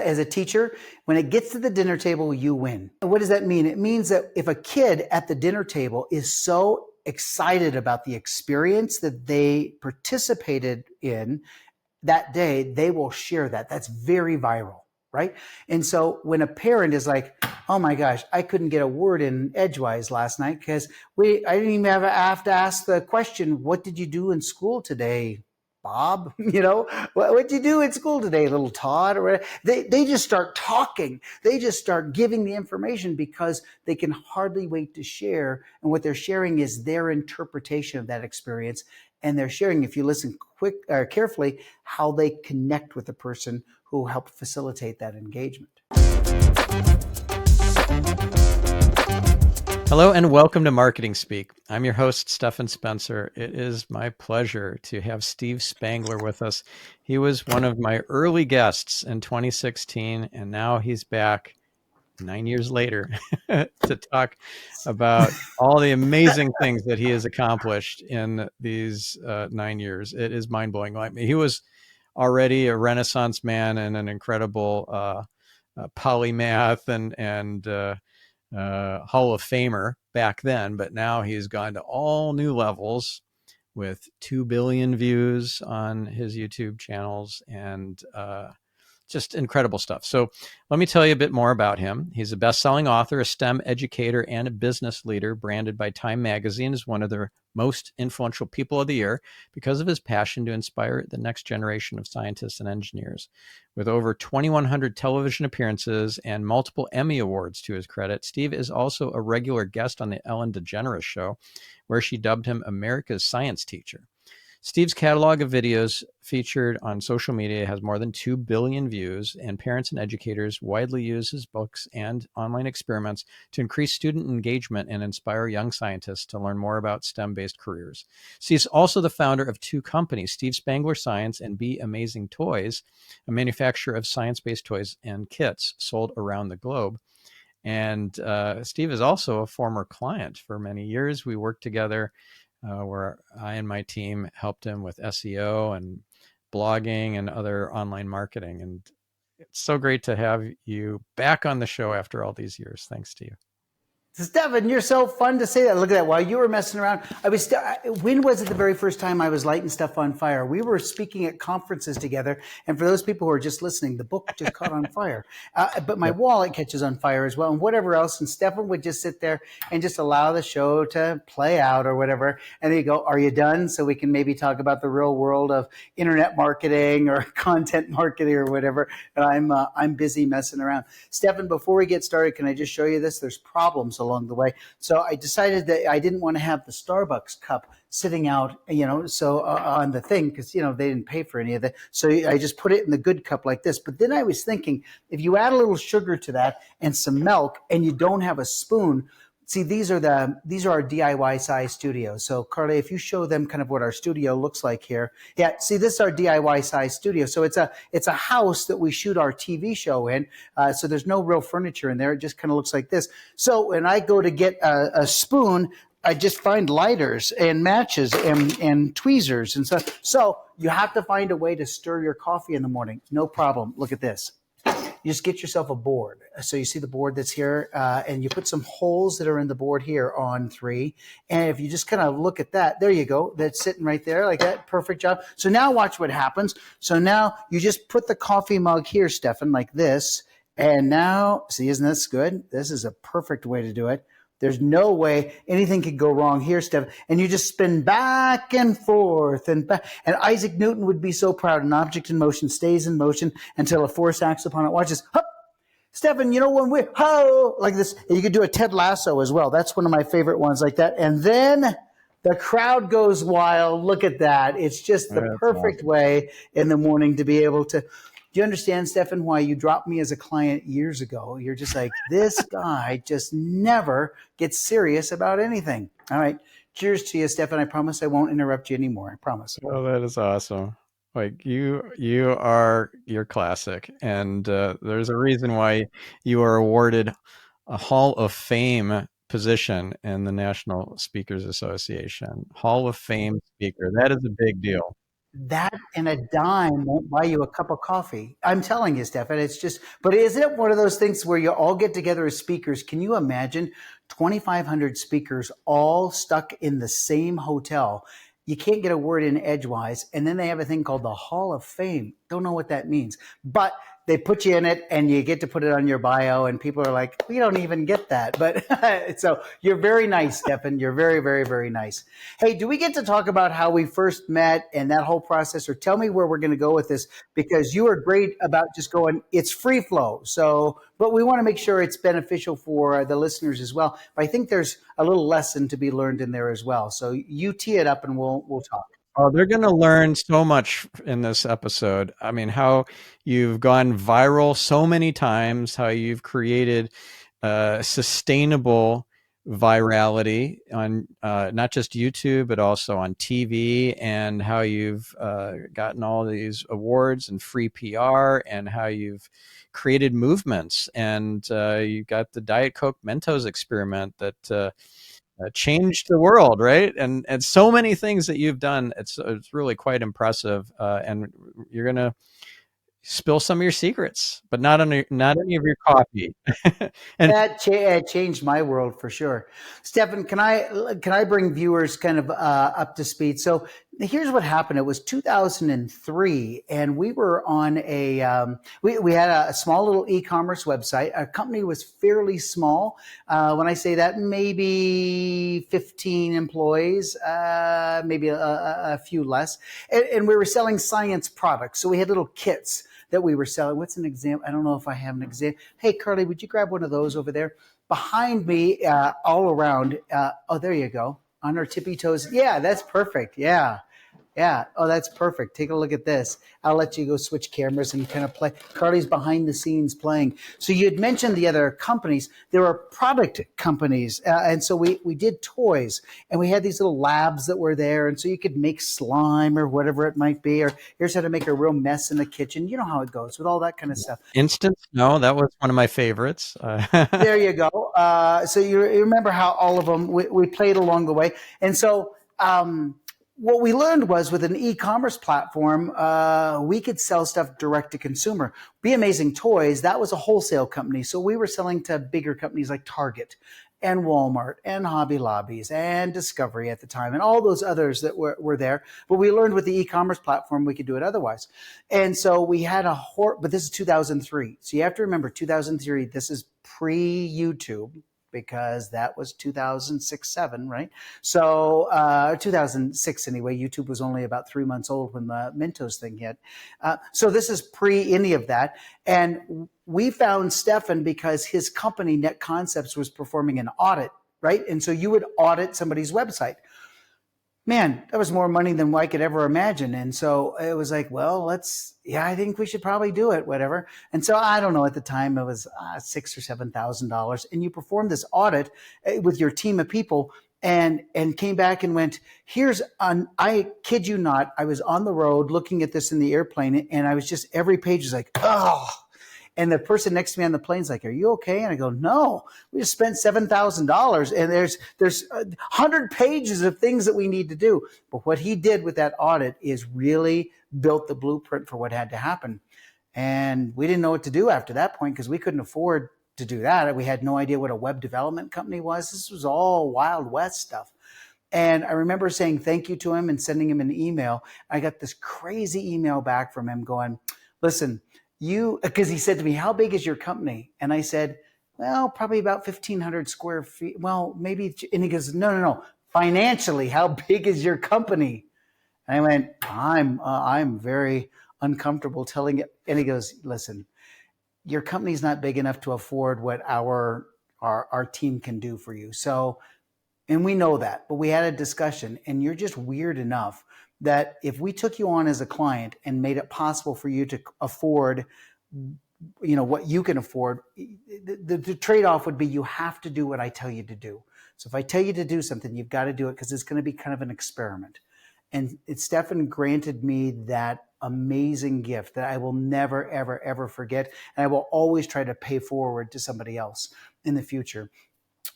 As a teacher, when it gets to the dinner table, you win. And what does that mean? It means that if a kid at the dinner table is so excited about the experience that they participated in that day, they will share that. That's very viral, right? And so when a parent is like, oh my gosh, I couldn't get a word in edgewise last night because I didn't even have to ask the question, what did you do in school today, Bob? What'd you do in school today, little Todd? Or whatever. They just start talking. They just start giving the information because they can hardly wait to share. And what they're sharing is their interpretation of that experience. And they're sharing, if you listen carefully, how they connect with the person who helped facilitate that engagement. Hello and welcome to Marketing Speak. I'm your host, Stephan Spencer. It is my pleasure to have Steve Spangler with us. He was one of my early guests in 2016, and now he's back 9 years later to talk about all the amazing things that he has accomplished in these 9 years. It is mind-blowing. Like he was already a Renaissance man and an incredible polymath and Hall of Famer back then, but now he's gone to all new levels with 2 billion views on his YouTube channels and just incredible stuff. So let me tell you a bit more about him. He's a best-selling author, a STEM educator, and a business leader, branded by Time Magazine as one of their most influential people of the year because of his passion to inspire the next generation of scientists and engineers. With over 2,100 television appearances and multiple Emmy Awards to his credit, Steve is also a regular guest on the Ellen DeGeneres show, where she dubbed him America's science teacher. Steve's catalog of videos featured on social media has more than 2 billion views, and parents and educators widely use his books and online experiments to increase student engagement and inspire young scientists to learn more about STEM-based careers. Steve's also the founder of 2 companies, Steve Spangler Science and Be Amazing Toys, a manufacturer of science-based toys and kits sold around the globe. And Steve is also a former client for many years. We worked together where I and my team helped him with SEO and blogging and other online marketing. And it's so great to have you back on the show after all these years. Thanks to you. Stephan, you're so fun to say that. Look at that. While you were messing around, when was it the very first time I was lighting stuff on fire? We were speaking at conferences together. And for those people who are just listening, the book just caught on fire. But my wallet catches on fire as well and whatever else. And Stephan would just sit there and just allow the show to play out or whatever. And then you go, are you done? So we can maybe talk about the real world of internet marketing or content marketing or whatever. And I'm busy messing around. Stephan, before we get started, can I just show you this? There's problems along the way. So I decided that I didn't want to have the Starbucks cup sitting out, on the thing because, they didn't pay for any of that. So I just put it in the good cup like this. But then I was thinking, if you add a little sugar to that and some milk and you don't have a spoon, see, these are our DIY size studios. So Carly, if you show them kind of what our studio looks like here. Yeah, see, this is our DIY size studio. So it's a house that we shoot our TV show in. So there's no real furniture in there. It just kind of looks like this. So when I go to get a spoon, I just find lighters and matches and tweezers and stuff. So you have to find a way to stir your coffee in the morning. No problem. Look at this. You just get yourself a board. So you see the board that's here, and you put some holes that are in the board here on 3. And if you just kind of look at that, there you go. That's sitting right there like that. Perfect job. So now watch what happens. So now you just put the coffee mug here, Stephan, like this. And now, see, isn't this good? This is a perfect way to do it. There's no way anything could go wrong here, Stephan. And you just spin back and forth and back. And Isaac Newton would be so proud. An object in motion stays in motion until a force acts upon it. Watch this. Hup. Stephan, when we like this, and you could do a Ted Lasso as well. That's one of my favorite ones like that. And then the crowd goes wild. Look at that. It's just the perfect way in the morning to be able to. Do you understand, Stephan, why you dropped me as a client years ago? You're just like, this guy just never gets serious about anything. All right. Cheers to you, Stephan. I promise I won't interrupt you anymore. I promise. Oh, that is awesome. Like you're classic. And there's a reason why you are awarded a Hall of Fame position in the National Speakers Association. Hall of Fame speaker. That is a big deal. That and a dime won't buy you a cup of coffee. I'm telling you, Stefan, it's just, but isn't it one of those things where you all get together as speakers? Can you imagine 2,500 speakers all stuck in the same hotel? You can't get a word in edgewise. And then they have a thing called the Hall of Fame. Don't know what that means, but they put you in it and you get to put it on your bio. And people are like, we don't even get that. But so you're very nice, Stefan. You're very, very, very nice. Hey, do we get to talk about how we first met and that whole process, or tell me where we're going to go with this? Because you are great about just going, it's free flow. So, but we want to make sure it's beneficial for the listeners as well. But I think there's a little lesson to be learned in there as well. So you tee it up and we'll talk. Oh, they're going to learn so much in this episode. I mean, how you've gone viral so many times, how you've created sustainable virality on not just YouTube, but also on TV, and how you've gotten all these awards and free PR, and how you've created movements. And you got the Diet Coke Mentos experiment that changed the world, right? And so many things that you've done. It's really quite impressive. And you're gonna spill some of your secrets, but not any of your coffee. And That changed my world for sure. Stefan, can I bring viewers kind of up to speed? So here's what happened. It was 2003, and we were on we had a small little e-commerce website. Our company was fairly small. When I say that, maybe 15 employees, maybe a few less, and we were selling science products. So we had little kits that we were selling. What's an example? I don't know if I have an example. Hey, Carly, would you grab one of those over there? Behind me, all around. Oh, there you go. On our tippy toes. Yeah, that's perfect. Yeah. Yeah. Oh, that's perfect. Take a look at this. I'll let you go switch cameras and kind of play. Carly's behind the scenes playing. So you had mentioned the other companies. There are product companies. And so we did toys, and we had these little labs that were there. And so you could make slime or whatever it might be, or here's how to make a real mess in the kitchen. You know how it goes with all that kind of stuff. Instant Snow, that was one of my favorites. There you go. So you remember how all of them, we played along the way. And so, what we learned was with an e-commerce platform, we could sell stuff direct to consumer. Be Amazing Toys, that was a wholesale company. So we were selling to bigger companies like Target and Walmart and Hobby Lobbies and Discovery at the time and all those others that were there. But we learned with the e-commerce platform, we could do it otherwise. And so we had but this is 2003. So you have to remember 2003, this is pre-YouTube, because that was 2006-7, right? So 2006 anyway. YouTube was only about 3 months old when the Mentos thing hit. So this is pre any of that. And we found Stephan because his company, Net Concepts, was performing an audit, right? And so you would audit somebody's website. Man, that was more money than I could ever imagine. And so it was like, well, I think we should probably do it, whatever. And so I don't know, at the time it was $6,000 or $7,000. And you performed this audit with your team of people and came back and went, I kid you not, I was on the road looking at this in the airplane, and I was just, every page is like, oh. And the person next to me on the plane's like, are you okay? And I go, no, we just spent $7,000 and there's 100 pages of things that we need to do. But what he did with that audit is really built the blueprint for what had to happen. And we didn't know what to do after that point because we couldn't afford to do that. We had no idea what a web development company was. This was all Wild West stuff. And I remember saying thank you to him and sending him an email. I got this crazy email back from him going, listen, because he said to me, how big is your company? And I said, well, probably about 1,500 square feet. Well, maybe. And he goes, no. Financially, how big is your company? And I went, I'm very uncomfortable telling it. And he goes, listen, your company's not big enough to afford what our team can do for you. So, and we know that, but we had a discussion, and you're just weird enough that if we took you on as a client and made it possible for you to afford, what you can afford, the trade-off would be you have to do what I tell you to do. So if I tell you to do something, you've got to do it because it's going to be kind of an experiment. And Stephan granted me that amazing gift that I will never, ever, ever forget. And I will always try to pay forward to somebody else in the future.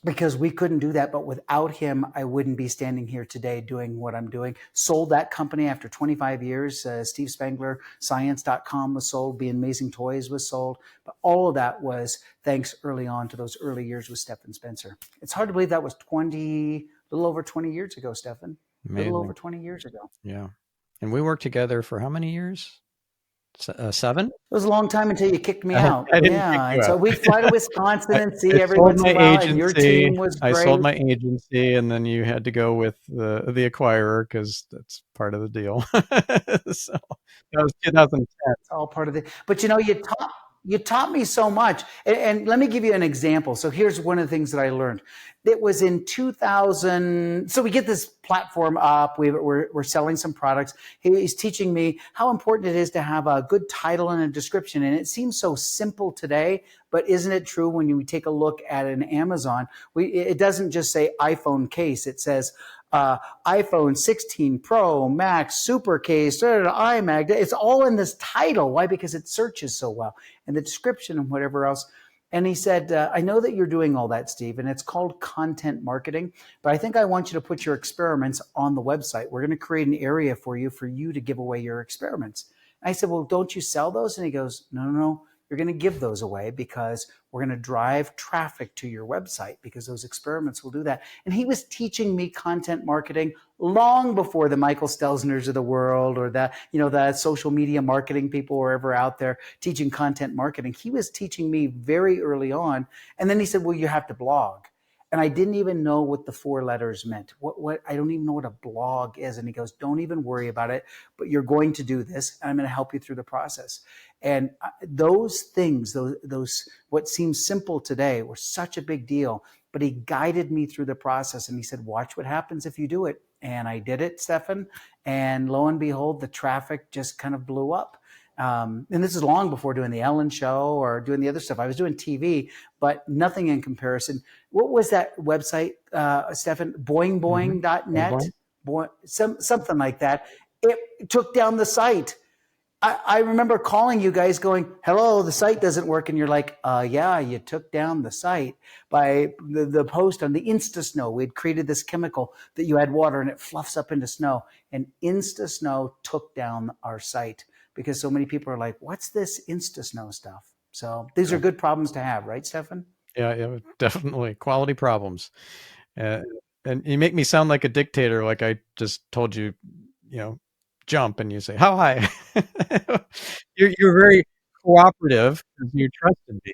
because we couldn't do that. But without him, I wouldn't be standing here today doing what I'm doing. Sold that company after 25 years. Steve Spangler, Science.com was sold. Be Amazing Toys was sold. But all of that was thanks early on to those early years with Stephan Spencer. It's hard to believe that was a little over 20 years ago, Stephan. A little over 20 years ago. Yeah. And we worked together for how many years? 7? It was a long time until you kicked me out. I didn't kick Yeah. you And so out. we'd fly to Wisconsin and see I every sold once in my a while, and your agency. team was I great. sold my agency, and then you had to go with the acquirer because that's part of the deal. So that was 2010. It's all part of it. But you taught me so much. And let me give you an example. So here's one of the things that I learned. It was in 2000. So we get this platform up. We're selling some products. He's teaching me how important it is to have a good title and a description. And it seems so simple today, but isn't it true when we take a look at an Amazon? It doesn't just say iPhone case. It says iPhone 16 Pro, Max, Super Case, iMac. It's all in this title. Why? Because it searches so well. And the description and whatever else. And he said, I know that you're doing all that, Steve, and it's called content marketing, but I think I want you to put your experiments on the website. We're going to create an area for you to give away your experiments. And I said, well, don't you sell those? And he goes, no. You're going to give those away because we're going to drive traffic to your website because those experiments will do that. And he was teaching me content marketing long before the Michael Stelzners of the world or the social media marketing people were ever out there teaching content marketing. He was teaching me very early on. And then he said, well, you have to blog. And I didn't even know what the 4 letters meant. What I don't even know what a blog is. And he goes, don't even worry about it, but you're going to do this. And I'm going to help you through the process. And those things, those what seems simple today were such a big deal. But he guided me through the process. And he said, watch what happens if you do it. And I did it, Stephan. And lo and behold, the traffic just kind of blew up. And this is long before doing the Ellen show or doing the other stuff. I was doing TV, but nothing in comparison. What was that website, Stephan? Boingboing.net? Something like that. It took down the site. I remember calling you guys going, hello, the site doesn't work. And you're like, yeah, you took down the site by the post on the InstaSnow. We'd created this chemical that you add water and it fluffs up into snow. And InstaSnow took down our site because so many people are like, what's this InstaSnow stuff? So these are good problems to have, right, Stephan? Yeah, definitely. Quality problems. And you make me sound like a dictator, like I just told you, jump, and you say, how high? You're very cooperative because you trusted me.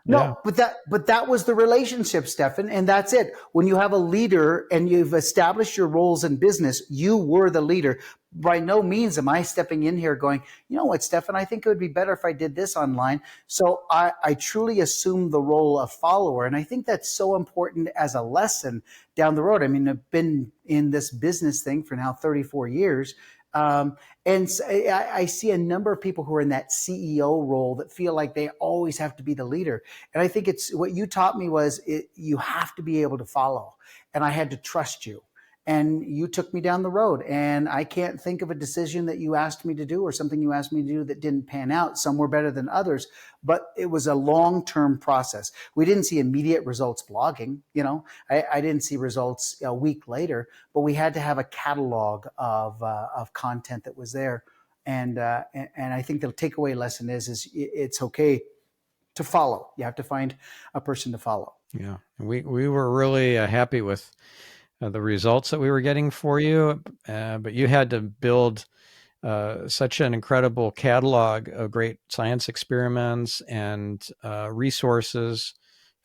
No, but that was the relationship, Stephan, and that's it. When you have a leader and you've established your roles in business, you were the leader. By no means am I stepping in here going, you know what, Stephan, I think it would be better if I did this online. So I truly assumed the role of follower. And I think that's so important as a lesson down the road. I mean, I've been in this business thing for now 34 years. And so I see a number of people who are in that CEO role that feel like they always have to be the leader. And I think it's what you taught me was you have to be able to follow. And I had to trust you. And you took me down the road. And I can't think of a decision that you asked me to do or something you asked me to do that didn't pan out. Some were better than others, but it was a long-term process. We didn't see immediate results blogging. I didn't see results a week later, but we had to have a catalog of content that was there. And I think the takeaway lesson is it's okay to follow. You have to find a person to follow. Yeah. We were really happy with the results that we were getting for you, but you had to build such an incredible catalog of great science experiments and resources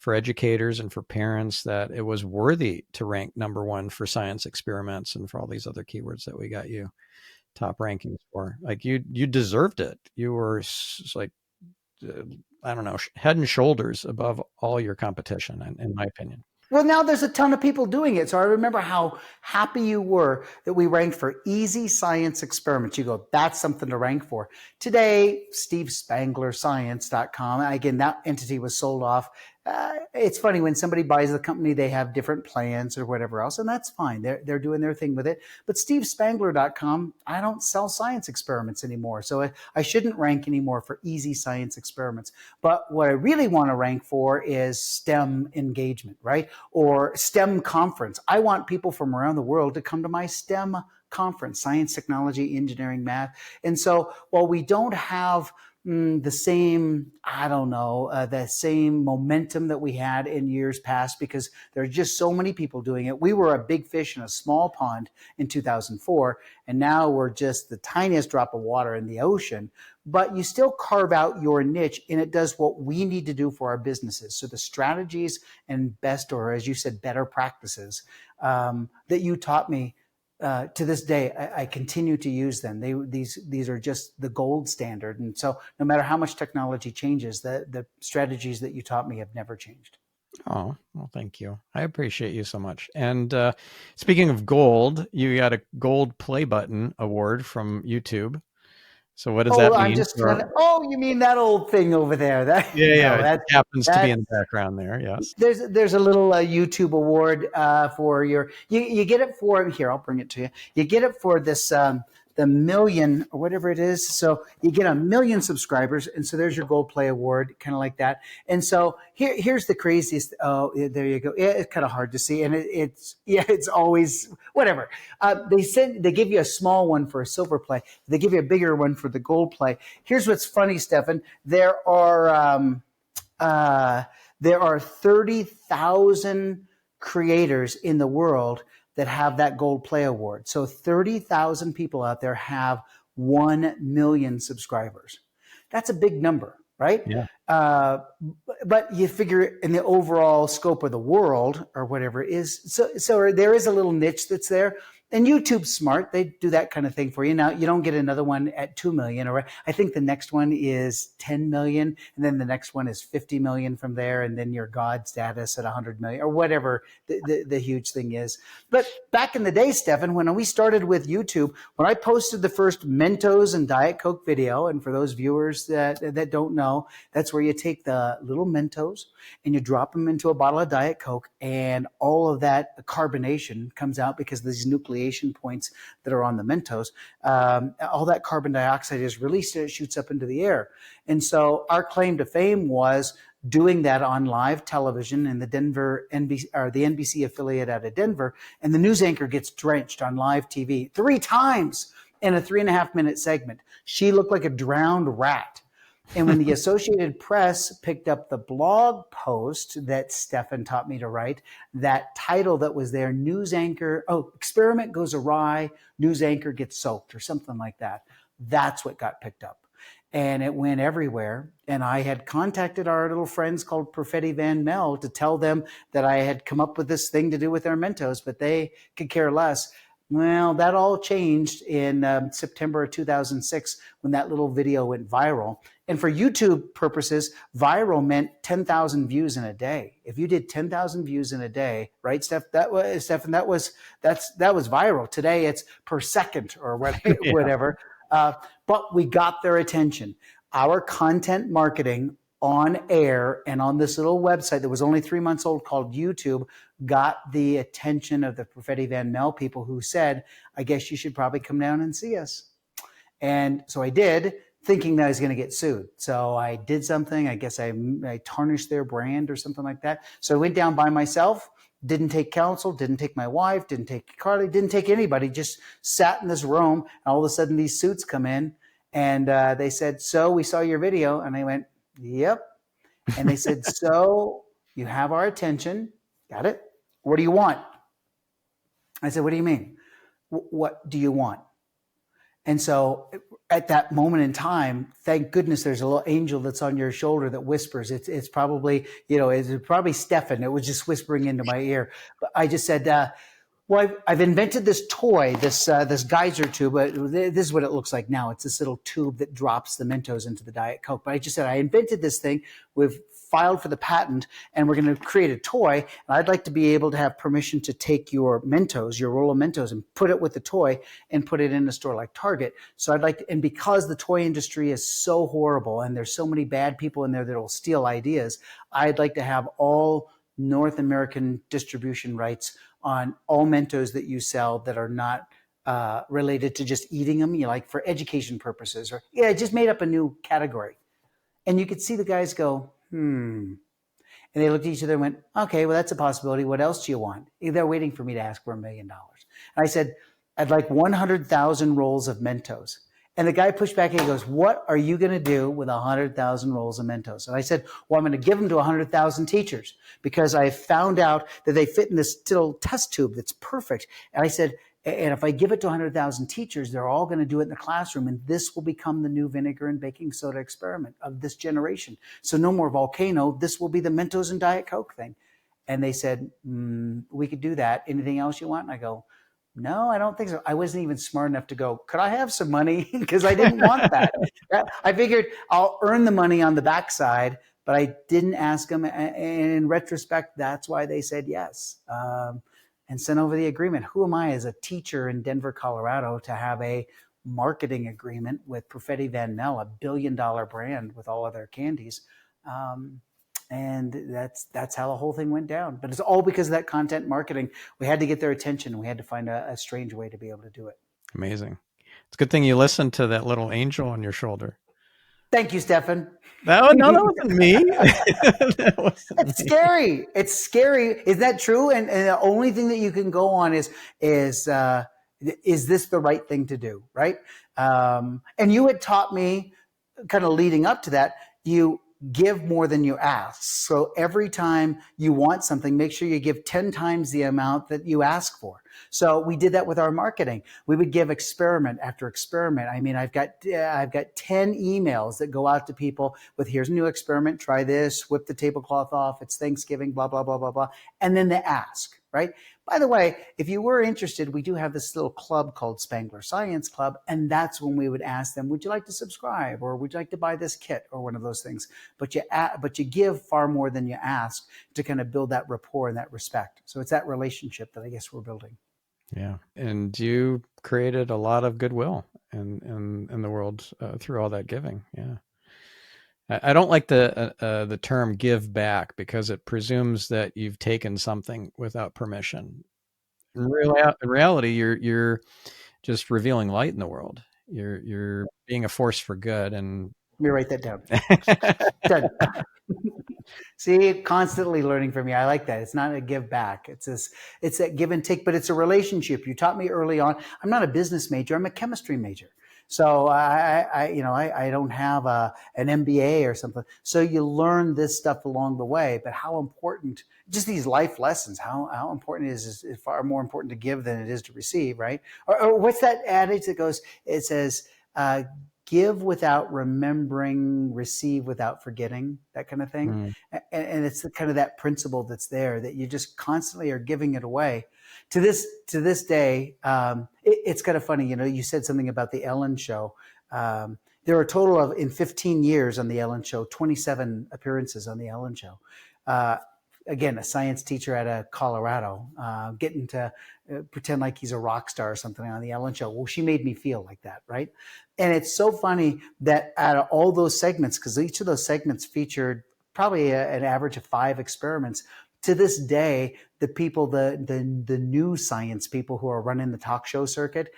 for educators and for parents that it was worthy to rank #1 for science experiments and for all these other keywords that we got you top rankings for. Like you deserved it. You were like, I don't know, head and shoulders above all your competition, in my opinion. Well, now there's a ton of people doing it. So I remember how happy you were that we ranked for easy science experiments. You go, that's something to rank for. Today, Steve Spangler, Science.com. Again, that entity was sold off It's funny when somebody buys the company, they have different plans or whatever else, and that's fine. They're doing their thing with it. But SteveSpangler.com, I don't sell science experiments anymore, so I shouldn't rank anymore for easy science experiments. But what I really want to rank for is STEM engagement, right? Or STEM conference. I want people from around the world to come to my STEM conference: science, technology, engineering, math. And so while we don't have the same, I don't know, the same momentum that we had in years past, because there are just so many people doing it. We were a big fish in a small pond in 2004, and now we're just the tiniest drop of water in the ocean. But you still carve out your niche, and it does what we need to do for our businesses. So the strategies and best, or as you said, better practices that you taught me, to this day, I continue to use them. These are just the gold standard. And so no matter how much technology changes, the strategies that you taught me have never changed. Oh, well, thank you. I appreciate you so much. And speaking of gold, you got a gold play button award from YouTube. So what does Oh, that I'm mean? just trying to, oh, you mean that old thing over there? Yeah, No, it just happens to be in the background there. Yes. there's a little YouTube award for you get it for here. I'll bring it to you. You get it for this the million or whatever it is. So you get 1 million subscribers, and so there's your Gold Play Award, kind of like that. And so here's the craziest. Oh, there you go. It's kind of hard to see, and it's always whatever. They give you a small one for a silver play. They give you a bigger one for the gold play. Here's what's funny, Stephan. There are 30,000 creators in the world that have that Gold Play Award. So 30,000 people out there have 1 million subscribers. That's a big number, right? Yeah. But you figure in the overall scope of the world or whatever is, so there is a little niche that's there. And YouTube's smart. They do that kind of thing for you. Now, you don't get another one at 2 million, or I think the next one is 10 million. And then the next one is 50 million from there. And then your God status at 100 million, or whatever the huge thing is. But back in the day, Stephan, when we started with YouTube, when I posted the first Mentos and Diet Coke video, and for those viewers that don't know, that's where you take the little Mentos and you drop them into a bottle of Diet Coke, and all of that carbonation comes out because of these nucleation points that are on the Mentos. All that carbon dioxide is released and it shoots up into the air. And so our claim to fame was doing that on live television in the Denver NBC, or the NBC affiliate out of Denver, and the news anchor gets drenched on live TV 3 times in a 3.5-minute segment. She looked like a drowned rat. And when the Associated Press picked up the blog post that Stephan taught me to write, that title that was there, news anchor, experiment goes awry, news anchor gets soaked, or something like that. That's what got picked up. And it went everywhere. And I had contacted our little friends called Perfetti Van Mel to tell them that I had come up with this thing to do with their Mentos, but they could care less. Well, that all changed in September of 2006 when that little video went viral. And for YouTube purposes, viral meant 10,000 views in a day. If you did 10,000 views in a day, right, Stephan? That was viral. Today it's per second or whatever. Yeah. But we got their attention. Our content marketing on air and on this little website that was only 3 months old called YouTube got the attention of the Perfetti Van Mel people, who said, I guess you should probably come down and see us. And so I did, thinking that I was going to get sued. So I did something. I guess I tarnished their brand or something like that. So I went down by myself, didn't take counsel, didn't take my wife, didn't take Carly, didn't take anybody, just sat in this room. And all of a sudden these suits come in and they said, so we saw your video. And I went, yep. And they said, so you have our attention. Got it? What do you want? I said, what do you mean? What do you want? And so at that moment in time, thank goodness there's a little angel that's on your shoulder that whispers. It's probably, it's probably Stephan. It was just whispering into my ear. But I just said, Well, I've invented this toy, this geyser tube. But this is what it looks like now. It's this little tube that drops the Mentos into the Diet Coke. But I just said I invented this thing. We've filed for the patent, and we're going to create a toy. And I'd like to be able to have permission to take your Mentos, your roll of Mentos, and put it with the toy and put it in a store like Target. So I'd like to, and because the toy industry is so horrible and there's so many bad people in there that will steal ideas, I'd like to have all North American distribution rights on all Mentos that you sell that are not related to just eating them, like for education purposes, or I just made up a new category. And you could see the guys go, And they looked at each other and went, okay, well, that's a possibility. What else do you want? They're waiting for me to ask for $1 million. And I said, I'd like 100,000 rolls of Mentos. And the guy pushed back and he goes, what are you going to do with 100,000 rolls of Mentos? And I said, well, I'm going to give them to 100,000 teachers because I found out that they fit in this little test tube that's perfect. And I said, and if I give it to 100,000 teachers, they're all going to do it in the classroom. And this will become the new vinegar and baking soda experiment of this generation. So no more volcano. This will be the Mentos and Diet Coke thing. And they said, we could do that. Anything else you want? And I go, no, I don't think so. I wasn't even smart enough to go, could I have some money? Because I didn't want that. I figured I'll earn the money on the backside, but I didn't ask them. And in retrospect, that's why they said yes and sent over the agreement. Who am I as a teacher in Denver, Colorado, to have a marketing agreement with Perfetti Van Nel, $1 billion brand with all of their candies? And that's how the whole thing went down. But it's all because of that content marketing. We had to get their attention. We had to find a strange way to be able to do it. Amazing. It's a good thing you listened to that little angel on your shoulder. Thank you, Stephan. No, that wasn't me. That wasn't It's me. scary. It's scary. Is that true? And the only thing that you can go on is this the right thing to do? Right. And you had taught me kind of leading up to that, you give more than you ask. So every time you want something, make sure you give 10 times the amount that you ask for. So we did that with our marketing. We would give experiment after experiment. I mean, I've got 10 emails that go out to people with, here's a new experiment, try this, whip the tablecloth off, it's Thanksgiving, blah, blah, blah, blah, blah. And then they ask, right? By the way, if you were interested, we do have this little club called Spangler Science Club, and that's when we would ask them, would you like to subscribe, or would you like to buy this kit, or one of those things? But you give far more than you ask to kind of build that rapport and that respect. So it's that relationship that I guess we're building. Yeah, and you created a lot of goodwill in the world through all that giving. Yeah. I don't like the term "give back" because it presumes that you've taken something without permission. In reality, you're just revealing light in the world. You're being a force for good, and Let me write that down. Done. See, constantly learning from you. I like that. It's not a give back. It's that give and take, but it's a relationship. You taught me early on. I'm not a business major. I'm a chemistry major. So I don't have an MBA or something. So you learn this stuff along the way, but how important, just these life lessons, how important it is far more important to give than it is to receive, right? Or what's that adage that goes, it says, give without remembering, receive without forgetting, that kind of thing. And it's kind of that principle that's there, that you just constantly are giving it away. To this day, it's kind of funny. You said something about the Ellen show. There are a total of, in 15 years on the Ellen show, 27 appearances on the Ellen show. Again, a science teacher out of Colorado, getting to pretend like he's a rock star or something on the Ellen show. Well, she made me feel like that, right? And it's so funny that out of all those segments, because each of those segments featured probably an average of 5 experiments, to this day, the people, the new science people who are running the talk show circuit,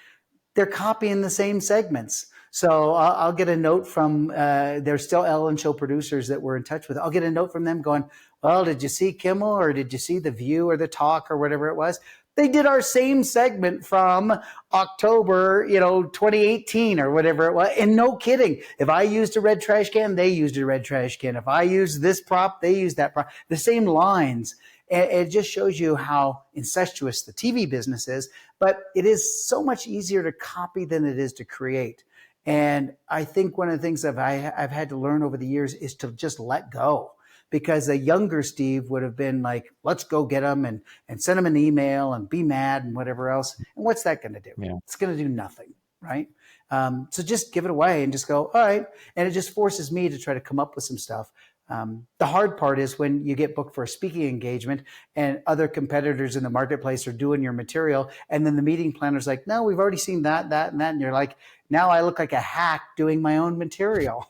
they're copying the same segments. So I'll get a note from, there's still Ellen show producers that we're in touch with. I'll get a note from them going, well, did you see Kimmel, or did you see The View or The Talk or whatever it was? They did our same segment from October, 2018 or whatever it was. And no kidding. If I used a red trash can, they used a red trash can. If I used this prop, they used that prop. The same lines. It just shows you how incestuous the TV business is, but it is so much easier to copy than it is to create. And I think one of the things that I've had to learn over the years is to just let go. because a younger Steve would have been like, let's go get them and send them an email and be mad and whatever else. And what's that going to do? Yeah. It's going to do nothing, right? So just give it away and just go, all right. And it just forces me to try to come up with some stuff. The hard part is when you get booked for a speaking engagement and other competitors in the marketplace are doing your material. And then the meeting planner's like, no, we've already seen that, that, and that. And you're like, now I look like a hack doing my own material,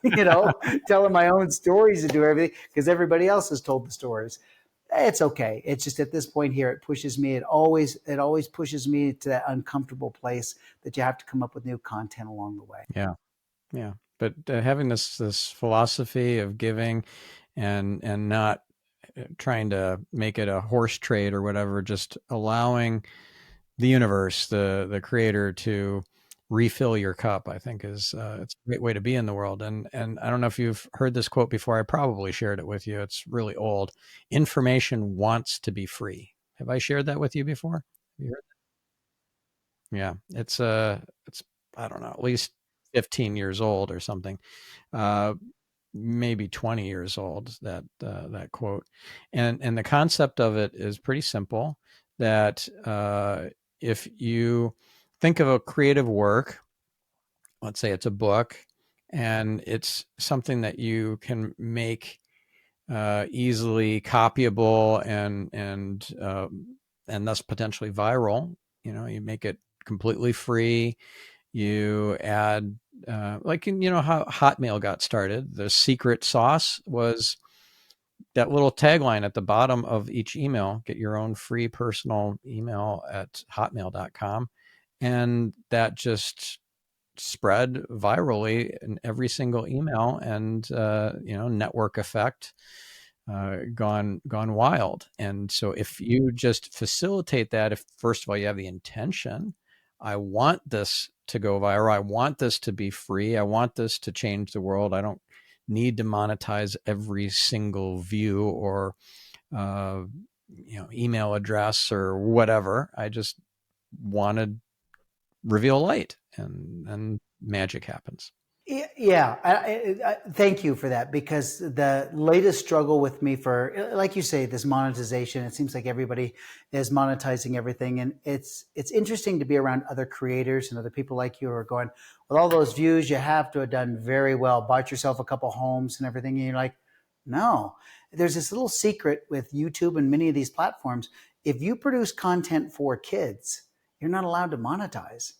telling my own stories and do everything because everybody else has told the stories. It's okay. It's just at this point here, it pushes me. It always pushes me to that uncomfortable place that you have to come up with new content along the way. Yeah. Yeah. But having this philosophy of giving and not trying to make it a horse trade or whatever, just allowing the universe, the creator, to refill your cup, I think is it's a great way to be in the world. And I don't know if you've heard this quote before. I probably shared it with you. It's really old. Information wants to be free. Have I shared that with you before? Have you heard that? Yeah, it's I don't know, at least 15 years old or something. Maybe 20 years old, that quote. And the concept of it is pretty simple, that if you think of a creative work, let's say it's a book, and it's something that you can make easily copyable and thus potentially viral. You make it completely free. You add, like, how Hotmail got started. The secret sauce was that little tagline at the bottom of each email: get your own free personal email at hotmail.com. And that just spread virally in every single email, and network effect, gone wild. And so if you just facilitate that, if first of all you have the intention, I want this to go viral, I want this to be free, I want this to change the world, I don't need to monetize every single view or email address or whatever, I just want to reveal light, and magic happens. Yeah, thank you for that, because the latest struggle with me for, like you say, this monetization, it seems like everybody is monetizing everything. And it's interesting to be around other creators and other people like you who are going, with all those views, you have to have done very well, bought yourself a couple homes and everything. And you're like, no, there's this little secret with YouTube and many of these platforms. If you produce content for kids, you're not allowed to monetize.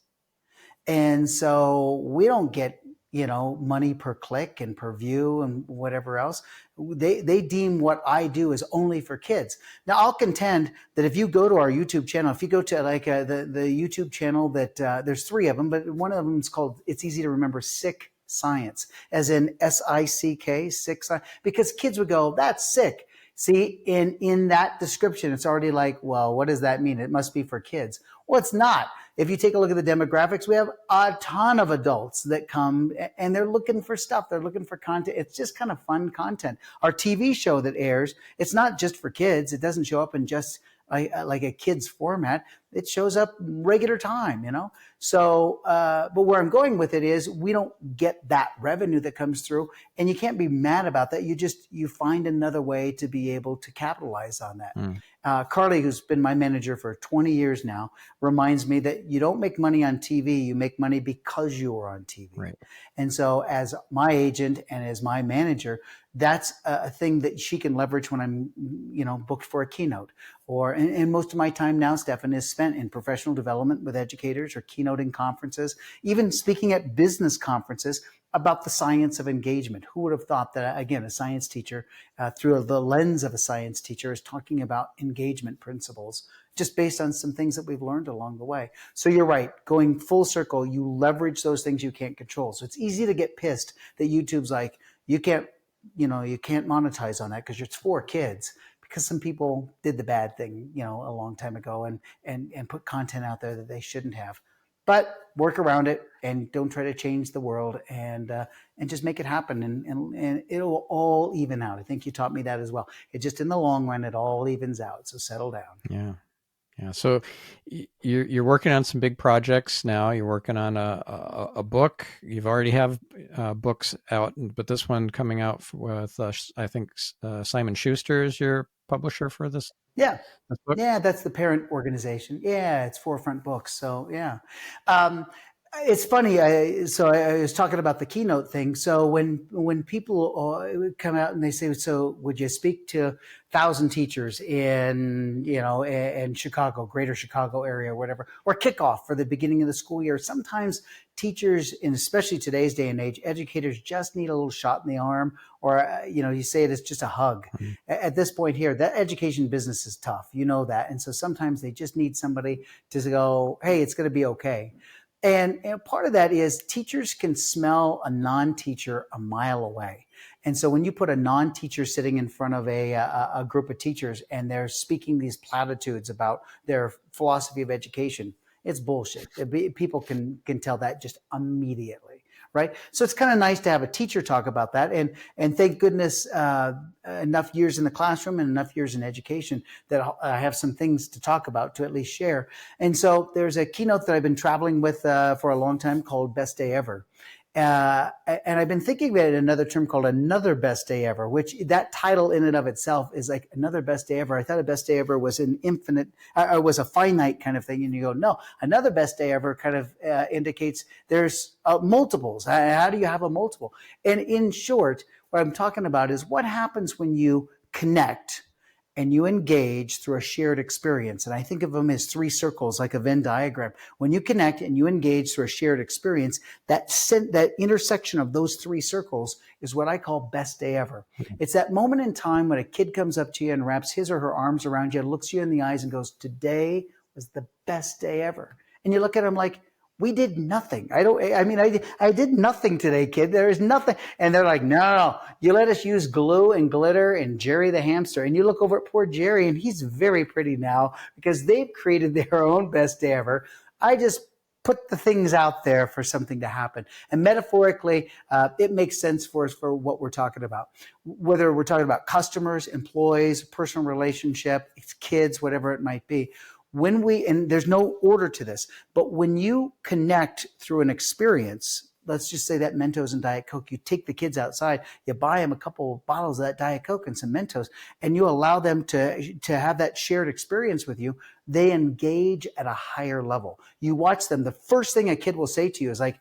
And so we don't get, money per click and per view and whatever else. They deem what I do as only for kids. Now, I'll contend that if you go to our YouTube channel, if you go to like the YouTube channel that there's 3 of them, but one of them is called, it's easy to remember, Sick Science, as in SICK, sick science, because kids would go, that's sick. See, in that description, it's already like, well, what does that mean? It must be for kids. Well, it's not. If you take a look at the demographics, we have a ton of adults that come and they're looking for stuff. They're looking for content. It's just kind of fun content. Our TV show that airs, it's not just for kids. It doesn't show up in just like a kid's format. It shows up regular time, So, but where I'm going with it is we don't get that revenue that comes through, and you can't be mad about that. You find another way to be able to capitalize on that. Carly, who's been my manager for 20 years now, reminds me that you don't make money on TV. You make money because you are on TV. Right. And so as my agent and as my manager, that's a thing that she can leverage when I'm, booked for a keynote. And most of my time now, Stephan, is spent in professional development with educators or keynoting conferences, even speaking at business conferences about the science of engagement. Who would have thought that, again, a science teacher, through the lens of a science teacher, is talking about engagement principles, just based on some things that we've learned along the way. So you're right. Going full circle, you leverage those things you can't control. So it's easy to get pissed that YouTube's like, you can't monetize on that because it's for kids, because some people did the bad thing, a long time ago and put content out there that they shouldn't have. But work around it and don't try to change the world, and just make it happen, and it'll all even out. I think you taught me that as well. It just, in the long run, it all evens out. So settle down. Yeah. Yeah. So you're working on some big projects now. You're working on a book. You've already have books out, but this one coming out with I think Simon Schuster is your publisher for Yeah. this book. Yeah, that's the parent organization. Yeah, it's Forefront Books. So yeah, um, it's funny. I was talking about the keynote thing. So when people come out and they say, "So would you speak to 1,000 teachers in in Chicago, Greater Chicago area, or whatever, or kickoff for the beginning of the school year?" Sometimes teachers, and especially today's day and age, educators just need a little shot in the arm, or you say it as just a hug. Mm-hmm. At this point here, that education business is tough, that, and so sometimes they just need somebody to go, "Hey, it's going to be okay." And part of that is teachers can smell a non-teacher a mile away. And so when you put a non-teacher sitting in front of a group of teachers and they're speaking these platitudes about their philosophy of education, it's bullshit. People can tell that just immediately, right? So it's kind of nice to have a teacher talk about that. And thank goodness, enough years in the classroom and enough years in education that I have some things to talk about, to at least share. And so there's a keynote that I've been traveling with for a long time called Best Day Ever. And I've been thinking about another term called Another Best Day Ever, which that title in and of itself is like Another Best Day Ever. I thought a best day ever was an infinite, was a finite kind of thing. And you go, no, Another Best Day Ever kind of indicates there's multiples. How do you have a multiple? And in short, what I'm talking about is what happens when you connect and you engage through a shared experience. And I think of them as three circles, like a Venn diagram. When you connect and you engage through a shared experience, that intersection of those three circles is what I call best day ever. It's that moment in time when a kid comes up to you and wraps his or her arms around you and looks you in the eyes and goes, "Today was the best day ever." And you look at them like, "We did nothing. I did nothing today, kid. There is nothing." And they're like, "No, you let us use glue and glitter and Jerry the hamster." And you look over at poor Jerry and he's very pretty now because they've created their own best day ever. I just put the things out there for something to happen. And metaphorically, it makes sense for us for what we're talking about. Whether we're talking about customers, employees, personal relationship, kids, whatever it might be. And there's no order to this, but when you connect through an experience, let's just say that Mentos and Diet Coke, you take the kids outside, you buy them a couple of bottles of that Diet Coke and some Mentos, and you allow them to have that shared experience with you, they engage at a higher level. You watch them. The first thing a kid will say to you is like,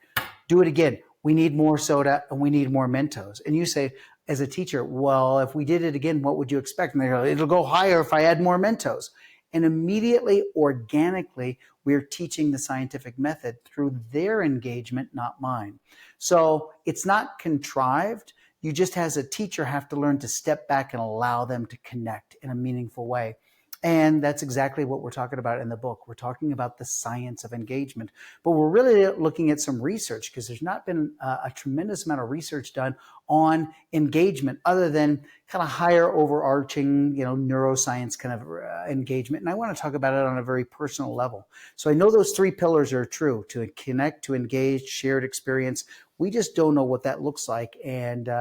"Do it again. We need more soda and we need more Mentos." And you say, as a teacher, "Well, if we did it again, what would you expect?" And they go, "It'll go higher if I add more Mentos." And immediately, organically, we're teaching the scientific method through their engagement, not mine. So it's not contrived. You just, as a teacher, have to learn to step back and allow them to connect in a meaningful way. And that's exactly what we're talking about in the book. We're talking about the science of engagement, but we're really looking at some research because there's not been a tremendous amount of research done on engagement other than kind of higher overarching, neuroscience kind of engagement. And I want to talk about it on a very personal level. So I know those three pillars are true: to connect, to engage, shared experience. We just don't know what that looks like. And,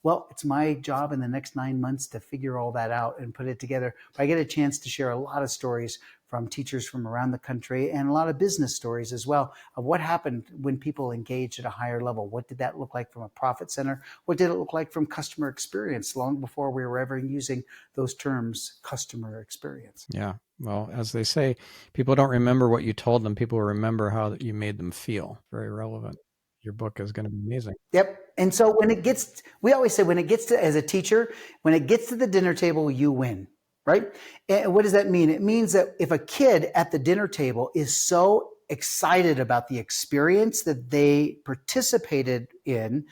well, it's my job in the next 9 months to figure all that out and put it together. But I get a chance to share a lot of stories from teachers from around the country and a lot of business stories as well of what happened when people engaged at a higher level. What did that look like from a profit center? What did it look like from customer experience long before we were ever using those terms, customer experience? Yeah. Well, as they say, people don't remember what you told them. People remember how you made them feel. Very relevant. Your book is going to be amazing. Yep. And so we always say when it gets to, as a teacher, when it gets to the dinner table, you win, right? And what does that mean? It means that if a kid at the dinner table is so excited about the experience that they participated in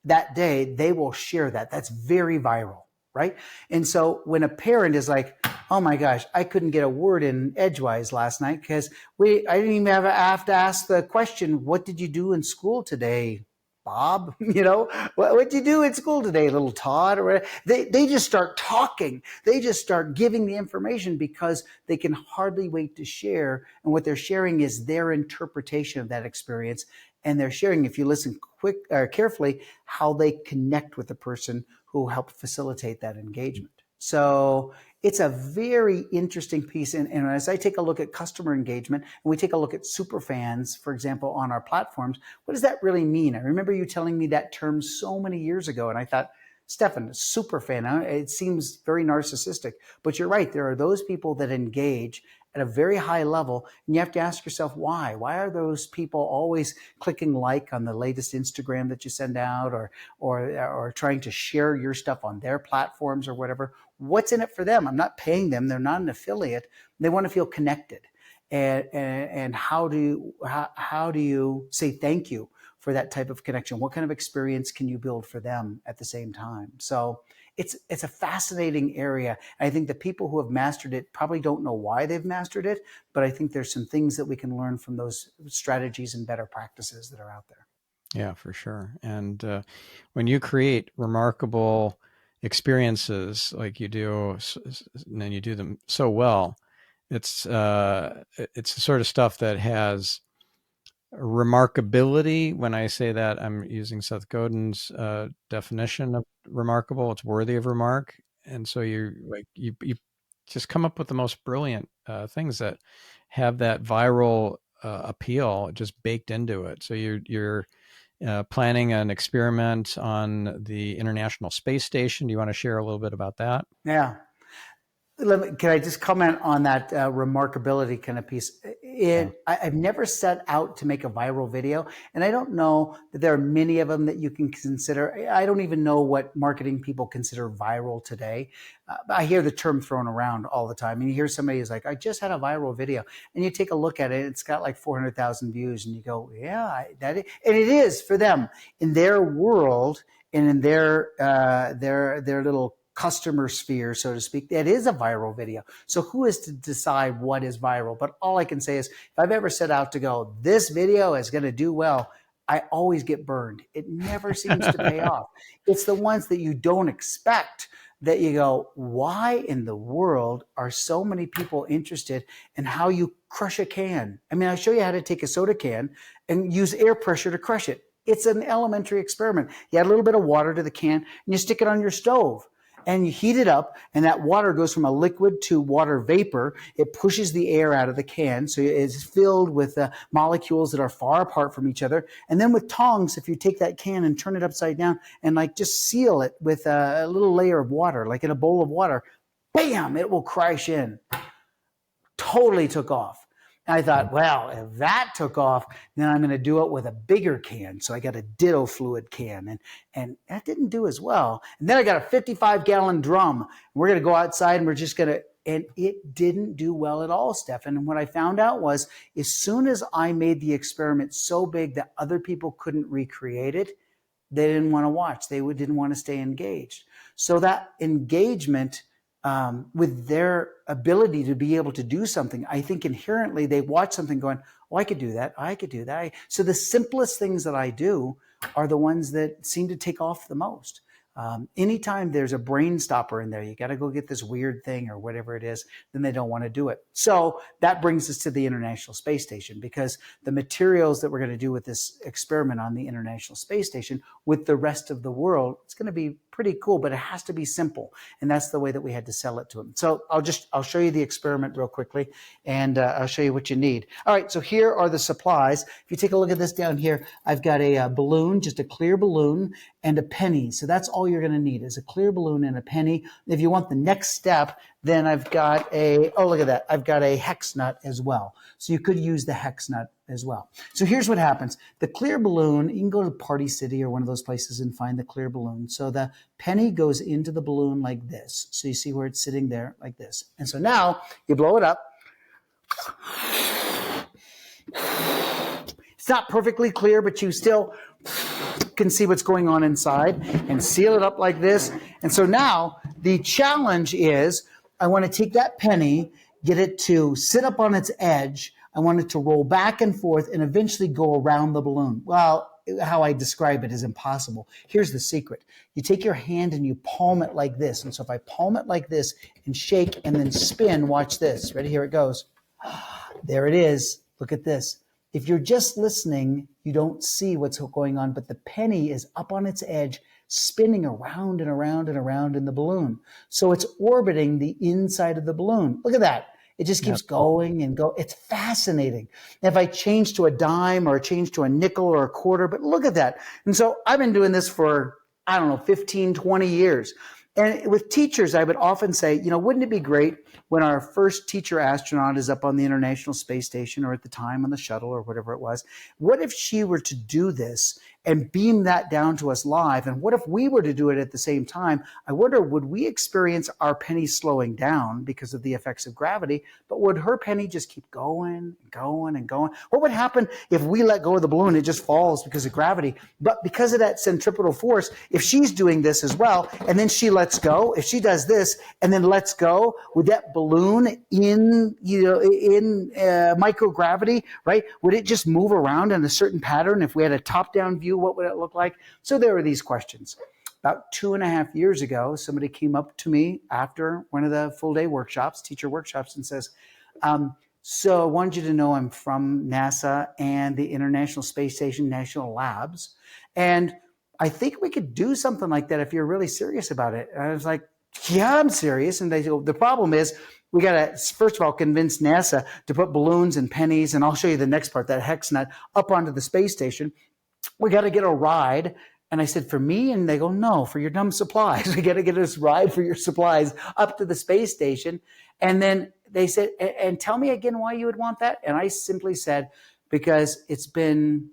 that day, they will share that. That's very viral, right? And so when a parent is like, "Oh my gosh, I couldn't get a word in edgewise last night because I didn't even have to ask the question, 'What did you do in school today, Bob?'" What did you do in school today, little Todd? Or whatever. They just start talking. They just start giving the information because they can hardly wait to share. And what they're sharing is their interpretation of that experience. And they're sharing, if you listen carefully, how they connect with the person who helped facilitate that engagement. So it's a very interesting piece. And as I take a look at customer engagement and we take a look at super fans, for example, on our platforms, what does that really mean? I remember you telling me that term so many years ago, and I thought, Stephan, super fan, it seems very narcissistic, but you're right. There are those people that engage at a very high level, and you have to ask yourself why. Why are those people always clicking like on the latest Instagram that you send out, or trying to share your stuff on their platforms or whatever? What's in it for them? I'm not paying them. They're not an affiliate. They want to feel connected. And how do you say thank you for that type of connection? What kind of experience can you build for them at the same time? So it's a fascinating area. I think the people who have mastered it probably don't know why they've mastered it, but I think there's some things that we can learn from those strategies and better practices that are out there. Yeah, for sure. And when you create remarkable experiences like you do, and then you do them so well, it's the sort of stuff that has remarkability. When I say that, I'm using Seth Godin's definition of remarkable. It's worthy of remark. And so you just come up with the most brilliant things that have that viral appeal just baked into it. So you're planning an experiment on the International Space Station. Do you want to share a little bit about that? Yeah. Can I just comment on that remarkability kind of piece? I've never set out to make a viral video, and I don't know that there are many of them that you can consider. I don't even know what marketing people consider viral today. I hear the term thrown around all the time, and you hear somebody who's like, I just had a viral video, and you take a look at it, it's got like 400,000 views, and you go, yeah, and it is for them in their world and in their little customer sphere, so to speak. That is a viral video. So who is to decide what is viral? But all I can say is, if I've ever set out to go, this video is going to do well, I always get burned. It never seems to pay off. It's the ones that you don't expect that you go, why in the world are so many people interested in how you crush a can? I mean, I'll show you how to take a soda can and use air pressure to crush it. It's an elementary experiment. You add a little bit of water to the can and you stick it on your stove. And you heat it up, and that water goes from a liquid to water vapor. It pushes the air out of the can, so it's filled with molecules that are far apart from each other. And then with tongs, if you take that can and turn it upside down and like just seal it with a little layer of water, like in a bowl of water, bam, it will crash in. Totally took off. And I thought, well, if that took off, then I'm going to do it with a bigger can. So I got a ditto fluid can, and that didn't do as well. And then I got a 55-gallon drum. We're going to go outside and we're just going to, and it didn't do well at all, Stephan. And what I found out was, as soon as I made the experiment so big that other people couldn't recreate it, they didn't want to watch. They didn't want to stay engaged. So that engagement with their ability to be able to do something, I think inherently they watch something going, oh, I could do that. I could do that. So the simplest things that I do are the ones that seem to take off the most. Anytime there's a brain stopper in there, you got to go get this weird thing or whatever it is, then they don't want to do it. So that brings us to the International Space Station, because the materials that we're going to do with this experiment on the International Space Station with the rest of the world, it's going to be pretty cool, but it has to be simple. And that's the way that we had to sell it to them. So I'll show you the experiment real quickly, and I'll show you what you need. All right, so here are the supplies. If you take a look at this down here, I've got a balloon, just a clear balloon, and a penny. So that's all you're going to need, is a clear balloon and a penny. If you want the next step, then I've got look at that. I've got a hex nut as well. So you could use the hex nut as well. So here's what happens. The clear balloon, you can go to Party City or one of those places and find the clear balloon. So the penny goes into the balloon like this. So you see where it's sitting there like this. And so now you blow it up. It's not perfectly clear, but you still can see what's going on inside, and seal it up like this. And so now the challenge is, I want to take that penny, get it to sit up on its edge. I want it to roll back and forth and eventually go around the balloon. Well, how I describe it is impossible. Here's the secret. You take your hand and you palm it like this. And so if I palm it like this and shake and then spin, watch this. Ready? Here it goes. There it is. Look at this. If you're just listening, you don't see what's going on, but the penny is up on its edge, spinning around and around and around in the balloon. So it's orbiting the inside of the balloon. Look at that. It just keeps going and go. It's fascinating. If I change to a dime or change to a nickel or a quarter, but look at that. And so I've been doing this for, I don't know, 15, 20 years. And with teachers, I would often say, wouldn't it be great when our first teacher astronaut is up on the International Space Station, or at the time on the shuttle or whatever it was? What if she were to do this and beam that down to us live? And what if we were to do it at the same time? I wonder, would we experience our penny slowing down because of the effects of gravity? But would her penny just keep going and going and going? What would happen if we let go of the balloon? It just falls because of gravity. But because of that centripetal force, if she's doing this as well, and then she lets go, if she does this and then lets go, would that balloon in microgravity, right? Would it just move around in a certain pattern? If we had a top-down view, what would it look like? So there are these questions. About 2.5 years ago, somebody came up to me after one of the full-day workshops, teacher workshops, and says, so I wanted you to know I'm from NASA and the International Space Station National Labs, and I think we could do something like that if you're really serious about it. And I was like, yeah, I'm serious. And they said, the problem is we got to, first of all, convince NASA to put balloons and pennies, and I'll show you the next part, that hex nut, up onto the space station. We got to get a ride. And I said, for me? And they go, no, for your dumb supplies. We got to get this ride for your supplies up to the space station. And then they said, and tell me again why you would want that. And I simply said, because it's been,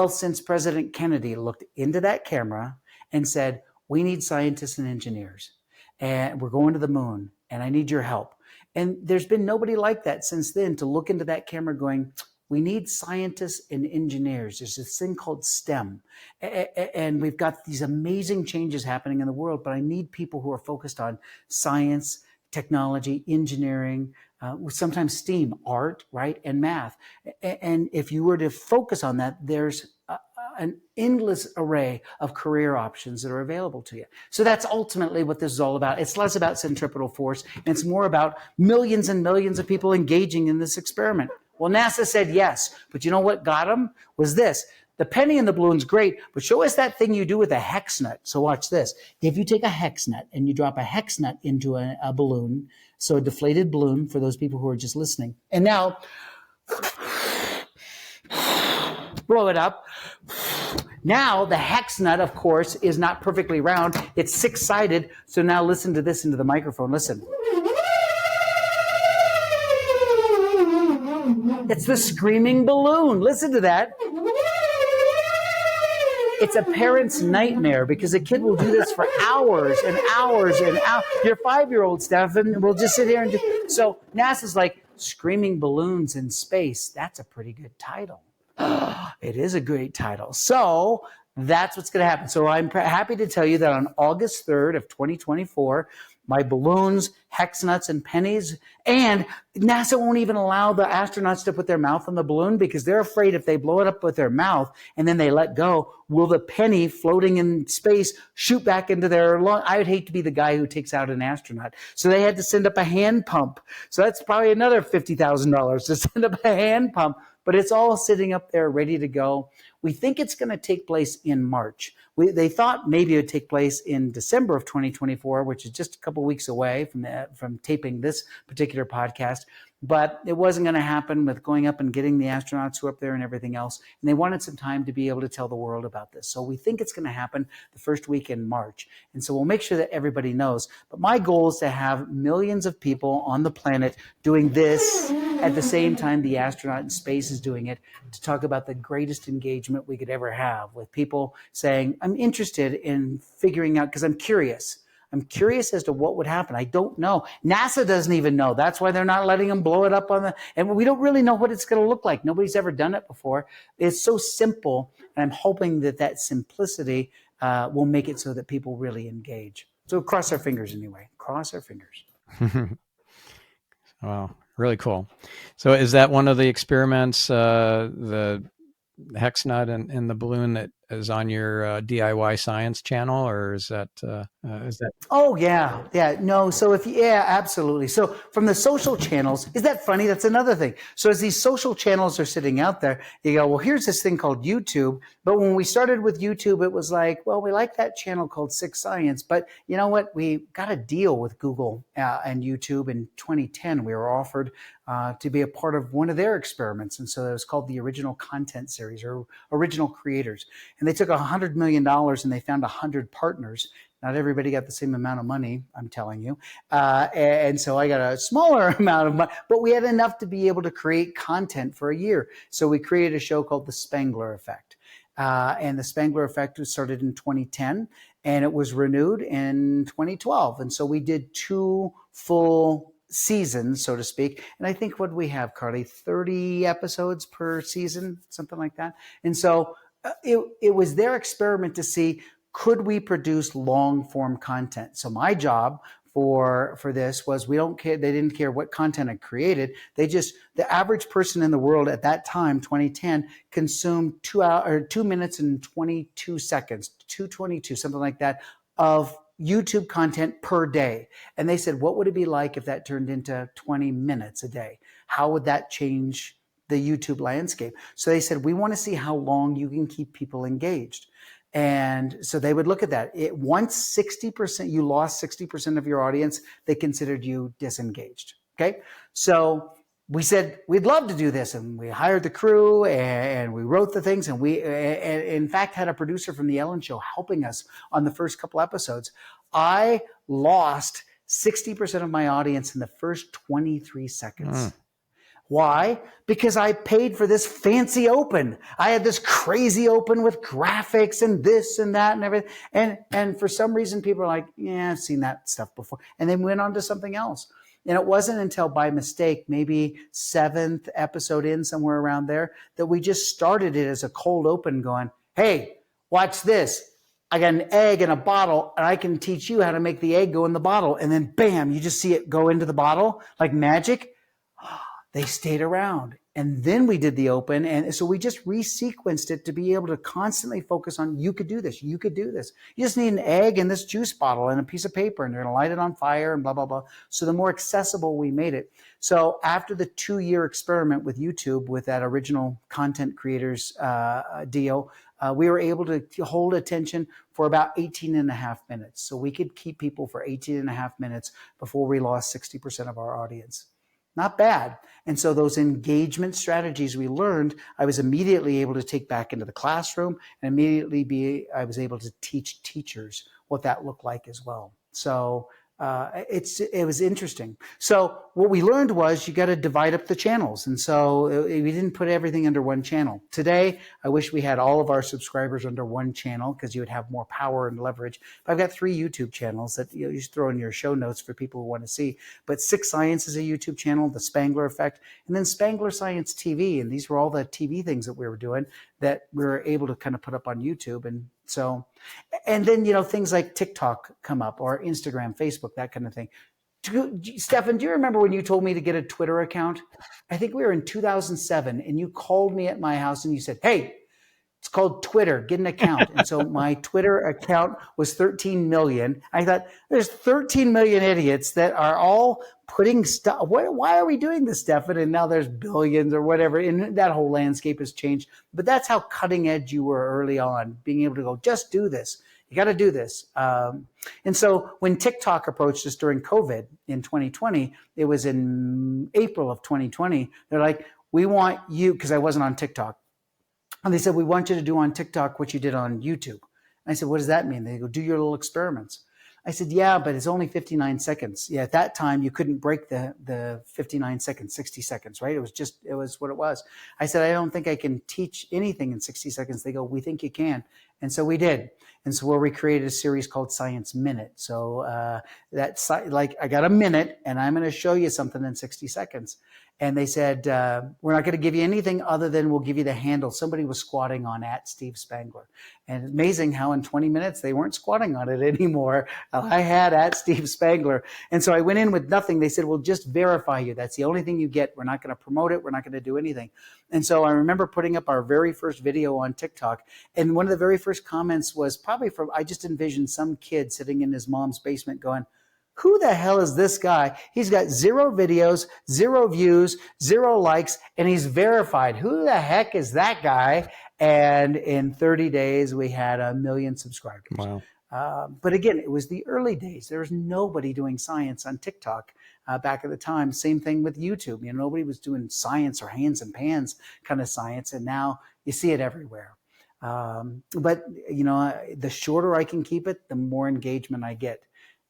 since President Kennedy looked into that camera and said, we need scientists and engineers, and we're going to the moon, and I need your help. And there's been nobody like that since then to look into that camera going, we need scientists and engineers. There's this thing called STEM. And we've got these amazing changes happening in the world, but I need people who are focused on science, technology, engineering, sometimes STEAM, art, right, and math. And if you were to focus on that, there's an endless array of career options that are available to you. So that's ultimately what this is all about. It's less about centripetal force, and it's more about millions and millions of people engaging in this experiment. Well, NASA said yes, but you know what got them was this. The penny in the balloon's great, but show us that thing you do with a hex nut. So watch this. If you take a hex nut and you drop a hex nut into a balloon, so a deflated balloon for those people who are just listening, and now blow it up. Now the hex nut, of course, is not perfectly round. It's six-sided. So now listen to this into the microphone. Listen. It's the screaming balloon. Listen to that. It's a parent's nightmare because a kid will do this for hours and hours and hours. Your 5-year-old, Stephan, will just sit here and do. So NASA's like, screaming balloons in space. That's a pretty good title. It is a great title. So that's what's going to happen. So I'm happy to tell you that on August 3rd of 2024, my balloons, hex nuts, and pennies, and NASA won't even allow the astronauts to put their mouth on the balloon because they're afraid if they blow it up with their mouth and then they let go, will the penny floating in space shoot back into their lung? I would hate to be the guy who takes out an astronaut. So they had to send up a hand pump. So that's probably another $50,000 to send up a hand pump. But it's all sitting up there ready to go. We think it's going to take place in March. They thought maybe it would take place in December of 2024, which is just a couple weeks away from taping this particular podcast. But it wasn't going to happen with going up and getting the astronauts who are up there and everything else. And they wanted some time to be able to tell the world about this. So we think it's going to happen the first week in March. And so we'll make sure that everybody knows. But my goal is to have millions of people on the planet doing this at the same time the astronaut in space is doing it, to talk about the greatest engagement we could ever have with people saying, I'm interested in figuring out, because I'm curious. I'm curious as to what would happen. I don't know. NASA doesn't even know. That's why they're not letting them blow it up and we don't really know what it's going to look like. Nobody's ever done it before. It's so simple. And I'm hoping that simplicity will make it so that people really engage. So cross our fingers anyway. Cross our fingers. Wow. Really cool. So is that one of the experiments, the hex nut and the balloon, that is on your DIY science channel, or is that Oh yeah, yeah. No, so yeah, absolutely. So from the social channels, is that funny? That's another thing. So as these social channels are sitting out there, you go, well, here's this thing called YouTube. But when we started with YouTube, it was like, well, we like that channel called Sick Science, but you know what? We got a deal with Google and YouTube in 2010. We were offered to be a part of one of their experiments, and so it was called the Original Content Series or Original Creators. And they took $100 million and they found 100 partners. Not everybody got the same amount of money, I'm telling you. And so I got a smaller amount of money, but we had enough to be able to create content for a year. So we created a show called The Spangler Effect. And The Spangler Effect was started in 2010 and it was renewed in 2012. And so we did 2 full seasons, so to speak. And I think, what do we have, Carly? 30 episodes per season, something like that. And so it was their experiment to see, could we produce long form content? So my job for this was, we don't care. They didn't care what content I created. The average person in the world at that time, 2010, consumed 2 minutes and 22 seconds, 2:22, something like that, of YouTube content per day. And they said, what would it be like if that turned into 20 minutes a day? How would that change the YouTube landscape? So they said, we want to see how long you can keep people engaged. And so they would look at that. Once 60%, you lost 60% of your audience, they considered you disengaged. Okay. So we said, we'd love to do this. And we hired the crew and we wrote the things. And we, in fact, had a producer from the Ellen Show helping us on the first couple episodes. I lost 60% of my audience in the first 23 seconds. Why? Because I paid for this fancy open. I had this crazy open with graphics and this and that and everything. And for some reason, people are like, yeah, I've seen that stuff before. And then went on to something else. And it wasn't until by mistake, maybe 7th episode in, somewhere around there, that we just started it as a cold open, going, hey, watch this. I got an egg in a bottle and I can teach you how to make the egg go in the bottle. And then bam, you just see it go into the bottle like magic. They stayed around. And then we did the open. And so we just resequenced it to be able to constantly focus on, you could do this. You could do this. You just need an egg and this juice bottle and a piece of paper, and they're going to light it on fire and blah, blah, blah. So the more accessible we made it. So after the 2-year experiment with YouTube, with that Original Content Creators deal, we were able to hold attention for about 18 and a half minutes. So we could keep people for 18 and a half minutes before we lost 60% of our audience. Not bad. And so those engagement strategies we learned, I was immediately able to take back into the classroom, and I was able to teach teachers what that looked like as well. So it was interesting. So what we learned was, you got to divide up the channels. And so we didn't put everything under one channel. Today, I wish we had all of our subscribers under one channel, because you would have more power and leverage. But I've got 3 YouTube channels that you just throw in your show notes for people who want to see. But Sick Science is a YouTube channel, The Spangler Effect, and then Spangler Science TV. And these were all the TV things that we were doing that we were able to kind of put up on YouTube. And so, and then, things like TikTok come up, or Instagram, Facebook, that kind of thing. Stephan, do you remember when you told me to get a Twitter account? I think we were in 2007, and you called me at my house and you said, hey, it's called Twitter, get an account. And so my Twitter account was 13 million. I thought, there's 13 million idiots that are all putting stuff. Why are we doing this, Stephan? And now there's billions or whatever. And that whole landscape has changed. But that's how cutting edge you were early on, being able to go, just do this. You got to do this. And so when TikTok approached us during COVID in 2020, it was in April of 2020, they're like, we want you, because I wasn't on TikTok. And they said, we want you to do on TikTok what you did on YouTube. And I said, what does that mean? They go, do your little experiments. I said, yeah, but it's only 59 seconds. Yeah, at that time, you couldn't break the 59 seconds, 60 seconds, right? It was what it was. I said, I don't think I can teach anything in 60 seconds. They go, we think you can. And so we did. And so where we created a series called Science Minute. So that's like, I got a minute and I'm going to show you something in 60 seconds. And they said, we're not going to give you anything other than we'll give you the handle. Somebody was squatting on @Steve Spangler. And it's amazing how in 20 minutes they weren't squatting on it anymore. I had @Steve Spangler. And so I went in with nothing. They said, we'll just verify you. That's the only thing you get. We're not going to promote it. We're not going to do anything. And so I remember putting up our very first video on TikTok. And one of the very first comments was probably from, I just envisioned some kid sitting in his mom's basement going, who the hell is this guy? He's got 0 videos, 0 views, 0 likes, and he's verified. Who the heck is that guy? And in 30 days, we had 1 million subscribers. Wow. But again, it was the early days. There was nobody doing science on TikTok back at the time. Same thing with YouTube. Nobody was doing science or hands and pans kind of science. And now you see it everywhere. But the shorter I can keep it, the more engagement I get.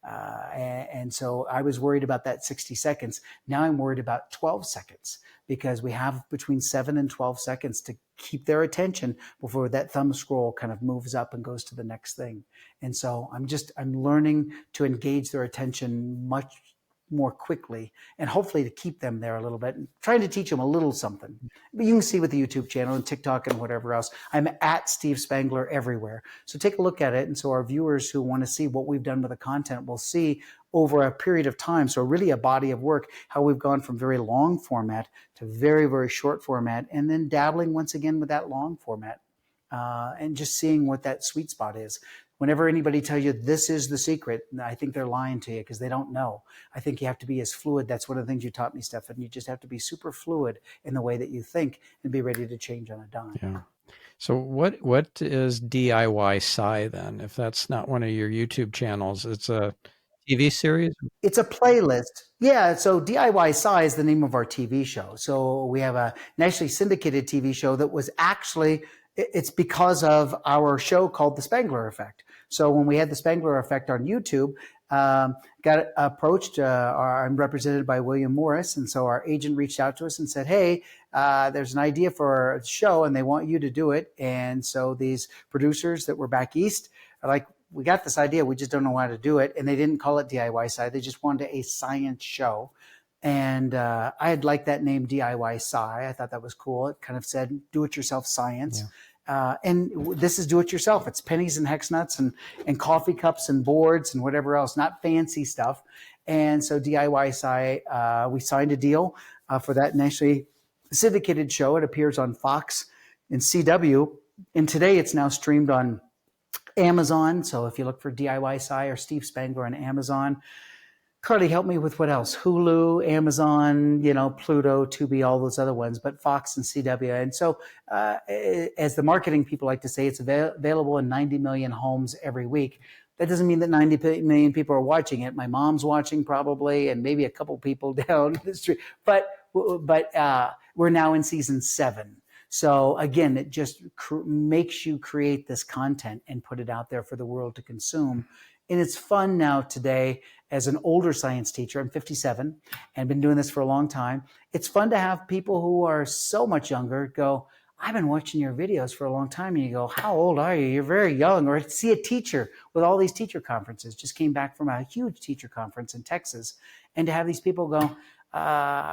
And so I was worried about that 60 seconds. Now I'm worried about 12 seconds because we have between 7 and 12 seconds to keep their attention before that thumb scroll kind of moves up and goes to the next thing. And so I'm learning to engage their attention much more quickly and hopefully to keep them there a little bit and trying to teach them a little something. But you can see with the YouTube channel and TikTok and whatever else, I'm @Steve Spangler everywhere. So take a look at it. And so our viewers who want to see what we've done with the content will see over a period of time. So really a body of work, how we've gone from very long format to very, very short format, and then dabbling once again with that long format and just seeing what that sweet spot is. Whenever anybody tells you this is the secret, I think they're lying to you because they don't know. I think you have to be as fluid. That's one of the things you taught me, Stephan. You just have to be super fluid in the way that you think and be ready to change on a dime. Yeah. So what is DIY Sci then? If that's not one of your YouTube channels, it's a TV series? It's a playlist. Yeah, so DIY Sci is the name of our TV show. So we have a nationally syndicated TV show that was actually, it's because of our show called The Spangler Effect. So when we had The Spangler Effect on YouTube, got approached, I'm represented by William Morris. And so our agent reached out to us and said, hey, there's an idea for a show and they want you to do it. And so these producers that were back east are like, we got this idea, we just don't know how to do it. And they didn't call it DIY Sci, they just wanted a science show. And I had liked that name DIY Sci. I thought that was cool. It kind of said do-it-yourself science. Yeah. And this is do-it-yourself. It's pennies and hex nuts and coffee cups and boards and whatever else, not fancy stuff. And so DIY Sci, we signed a deal for that nationally syndicated show. It appears on Fox and CW. And today it's now streamed on Amazon. So if you look for DIY Sci or Steve Spangler on Amazon, Carly, help me with what else? Hulu, Amazon, Pluto, Tubi, all those other ones, but Fox and CW. And so as the marketing people like to say, it's available in 90 million homes every week. That doesn't mean that 90 million people are watching it. My mom's watching probably, and maybe a couple people down the street. But we're now in season 7. So again, it just makes you create this content and put it out there for the world to consume. And it's fun now today as an older science teacher. I'm 57 and been doing this for a long time. It's fun to have people who are so much younger go, I've been watching your videos for a long time. And you go, how old are you? You're very young. Or see a teacher with all these teacher conferences. Just came back from a huge teacher conference in Texas. And to have these people go,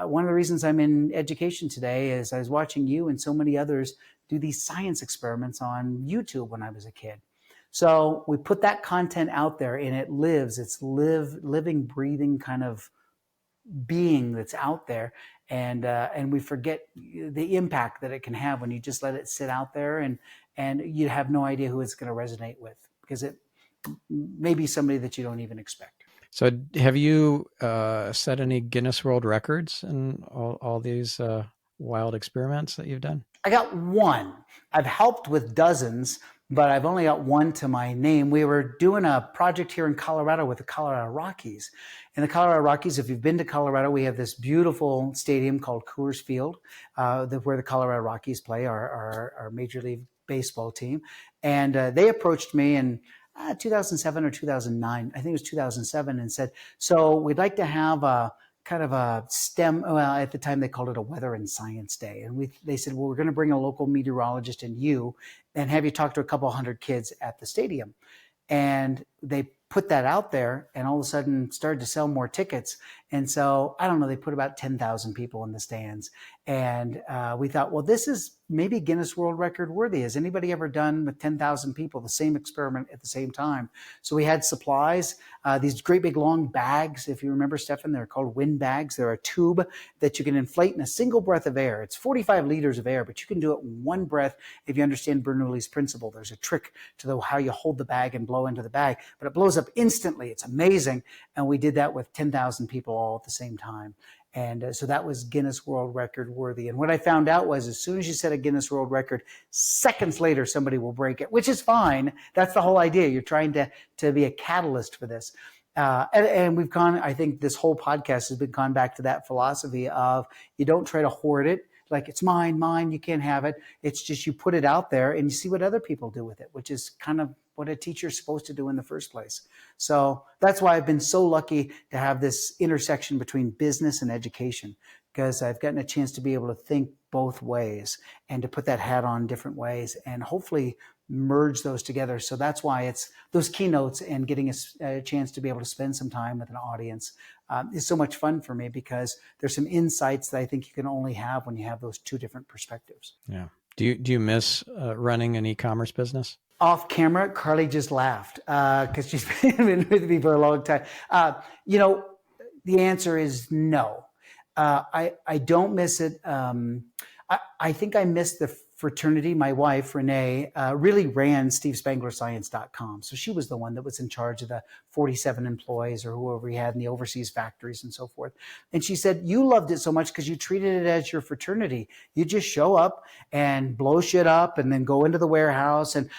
one of the reasons I'm in education today is I was watching you and so many others do these science experiments on YouTube when I was a kid. So we put that content out there and it lives. It's living, breathing kind of being that's out there. And we forget the impact that it can have when you just let it sit out there and you have no idea who it's going to resonate with because it may be somebody that you don't even expect. So have you set any Guinness World Records in all these wild experiments that you've done? I got one. I've helped with dozens, but I've only got one to my name. We were doing a project here in Colorado with the Colorado Rockies. In the Colorado Rockies, if you've been to Colorado, we have this beautiful stadium called Coors Field, where the Colorado Rockies play, our Major League Baseball team. And they approached me in 2007 or 2009, I think it was 2007, and said, so we'd like to have a kind of a STEM. Well, at the time they called it a weather and science day, and they said, well, we're going to bring a local meteorologist and have you talk to a couple hundred kids at the stadium. And they put that out there and all of a sudden started to sell more tickets. And so, I don't know, they put about 10,000 people in the stands. And we thought, well, this is maybe Guinness World Record worthy. Has anybody ever done with 10,000 people the same experiment at the same time? So we had supplies, these great big long bags. If you remember, Stephan, they're called wind bags. They're a tube that you can inflate in a single breath of air. It's 45 liters of air, but you can do it in one breath if you understand Bernoulli's principle. There's a trick to how you hold the bag and blow into the bag, but it blows up instantly. It's amazing. And we did that with 10,000 people all at the same time. And so that was Guinness World Record worthy. And what I found out was as soon as you set a Guinness World Record, seconds later, somebody will break it, which is fine. That's the whole idea. You're trying to be a catalyst for this. And we've gone, I think this whole podcast has been gone back to that philosophy of you don't try to hoard it. Like it's mine, you can't have it. It's just you put it out there and you see what other people do with it, which is kind of what a teacher's supposed to do in the first place. So that's why I've been so lucky to have this intersection between business and education, because I've gotten a chance to be able to think both ways and to put that hat on different ways and hopefully merge those together. So that's why it's those keynotes and getting a chance to be able to spend some time with an audience is so much fun for me, because there's some insights that I think you can only have when you have those two different perspectives. Yeah. Do you miss running an e-commerce business? Off camera, Carly just laughed because she's been with me for a long time. The answer is no. I don't miss it. I think I miss the fraternity. My wife, Renee, really ran SteveSpanglerScience.com. So she was the one that was in charge of the 47 employees or whoever we had in the overseas factories and so forth. And she said, you loved it so much because you treated it as your fraternity. You just show up and blow shit up and then go into the warehouse and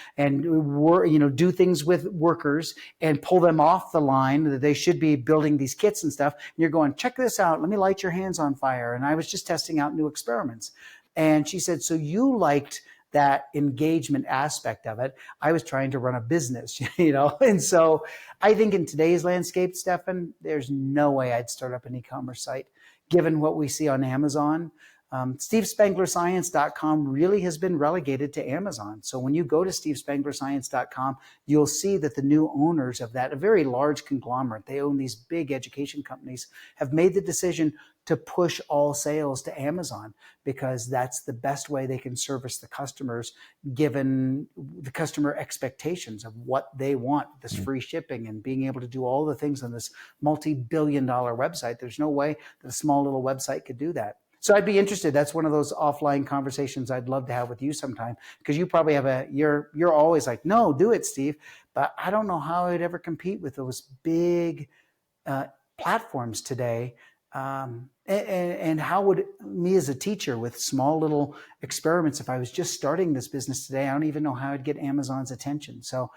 do things with workers and pull them off the line that they should be building these kits and stuff. And you're going, check this out. Let me light your hands on fire. And I was just testing out new experiments. And she said, so you liked that engagement aspect of it. I was trying to run a business, And so I think in today's landscape, Stephan, there's no way I'd start up an e-commerce site, given what we see on Amazon. SteveSpanglerScience.com really has been relegated to Amazon. So when you go to SteveSpanglerScience.com, you'll see that the new owners of that, a very large conglomerate, they own these big education companies, have made the decision to push all sales to Amazon because that's the best way they can service the customers, given the customer expectations of what they want, this free shipping and being able to do all the things on this multi-billion-dollar website. There's no way that a small little website could do that. So I'd be interested. That's one of those offline conversations I'd love to have with you sometime, because you probably have you're always like, no, do it, Steve. But I don't know how I'd ever compete with those big platforms today. And how would me as a teacher with small little experiments, if I was just starting this business today, I don't even know how I'd get Amazon's attention. So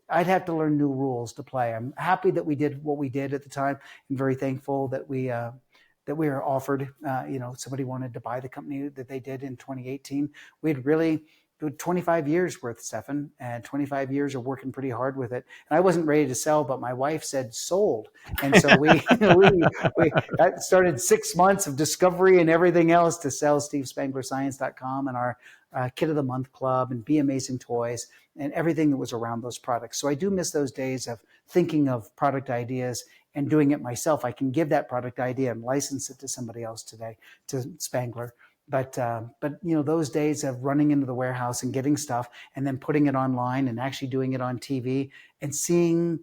I'd have to learn new rules to play. I'm happy that we did what we did at the time and very thankful that we were offered, somebody wanted to buy the company that they did in 2018. We'd really 25 years worth, Stephan, and 25 years of working pretty hard with it. And I wasn't ready to sell, but my wife said sold. And so we that started 6 months of discovery and everything else to sell SteveSpanglerScience.com and our Kid of the Month Club and Be Amazing Toys and everything that was around those products. So I do miss those days of thinking of product ideas and doing it myself. I can give that product idea and license it to somebody else today, to Spangler. But those days of running into the warehouse and getting stuff and then putting it online and actually doing it on TV and seeing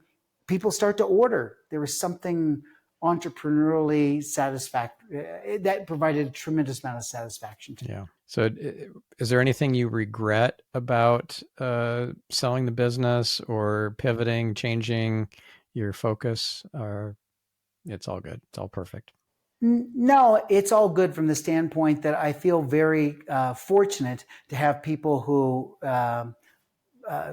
people start to order, there was something entrepreneurially satisfactory that provided a tremendous amount of satisfaction to me. Yeah. So is there anything you regret about selling the business or pivoting, changing your focus? Or it's all good. It's all perfect. No, it's all good from the standpoint that I feel very fortunate to have people who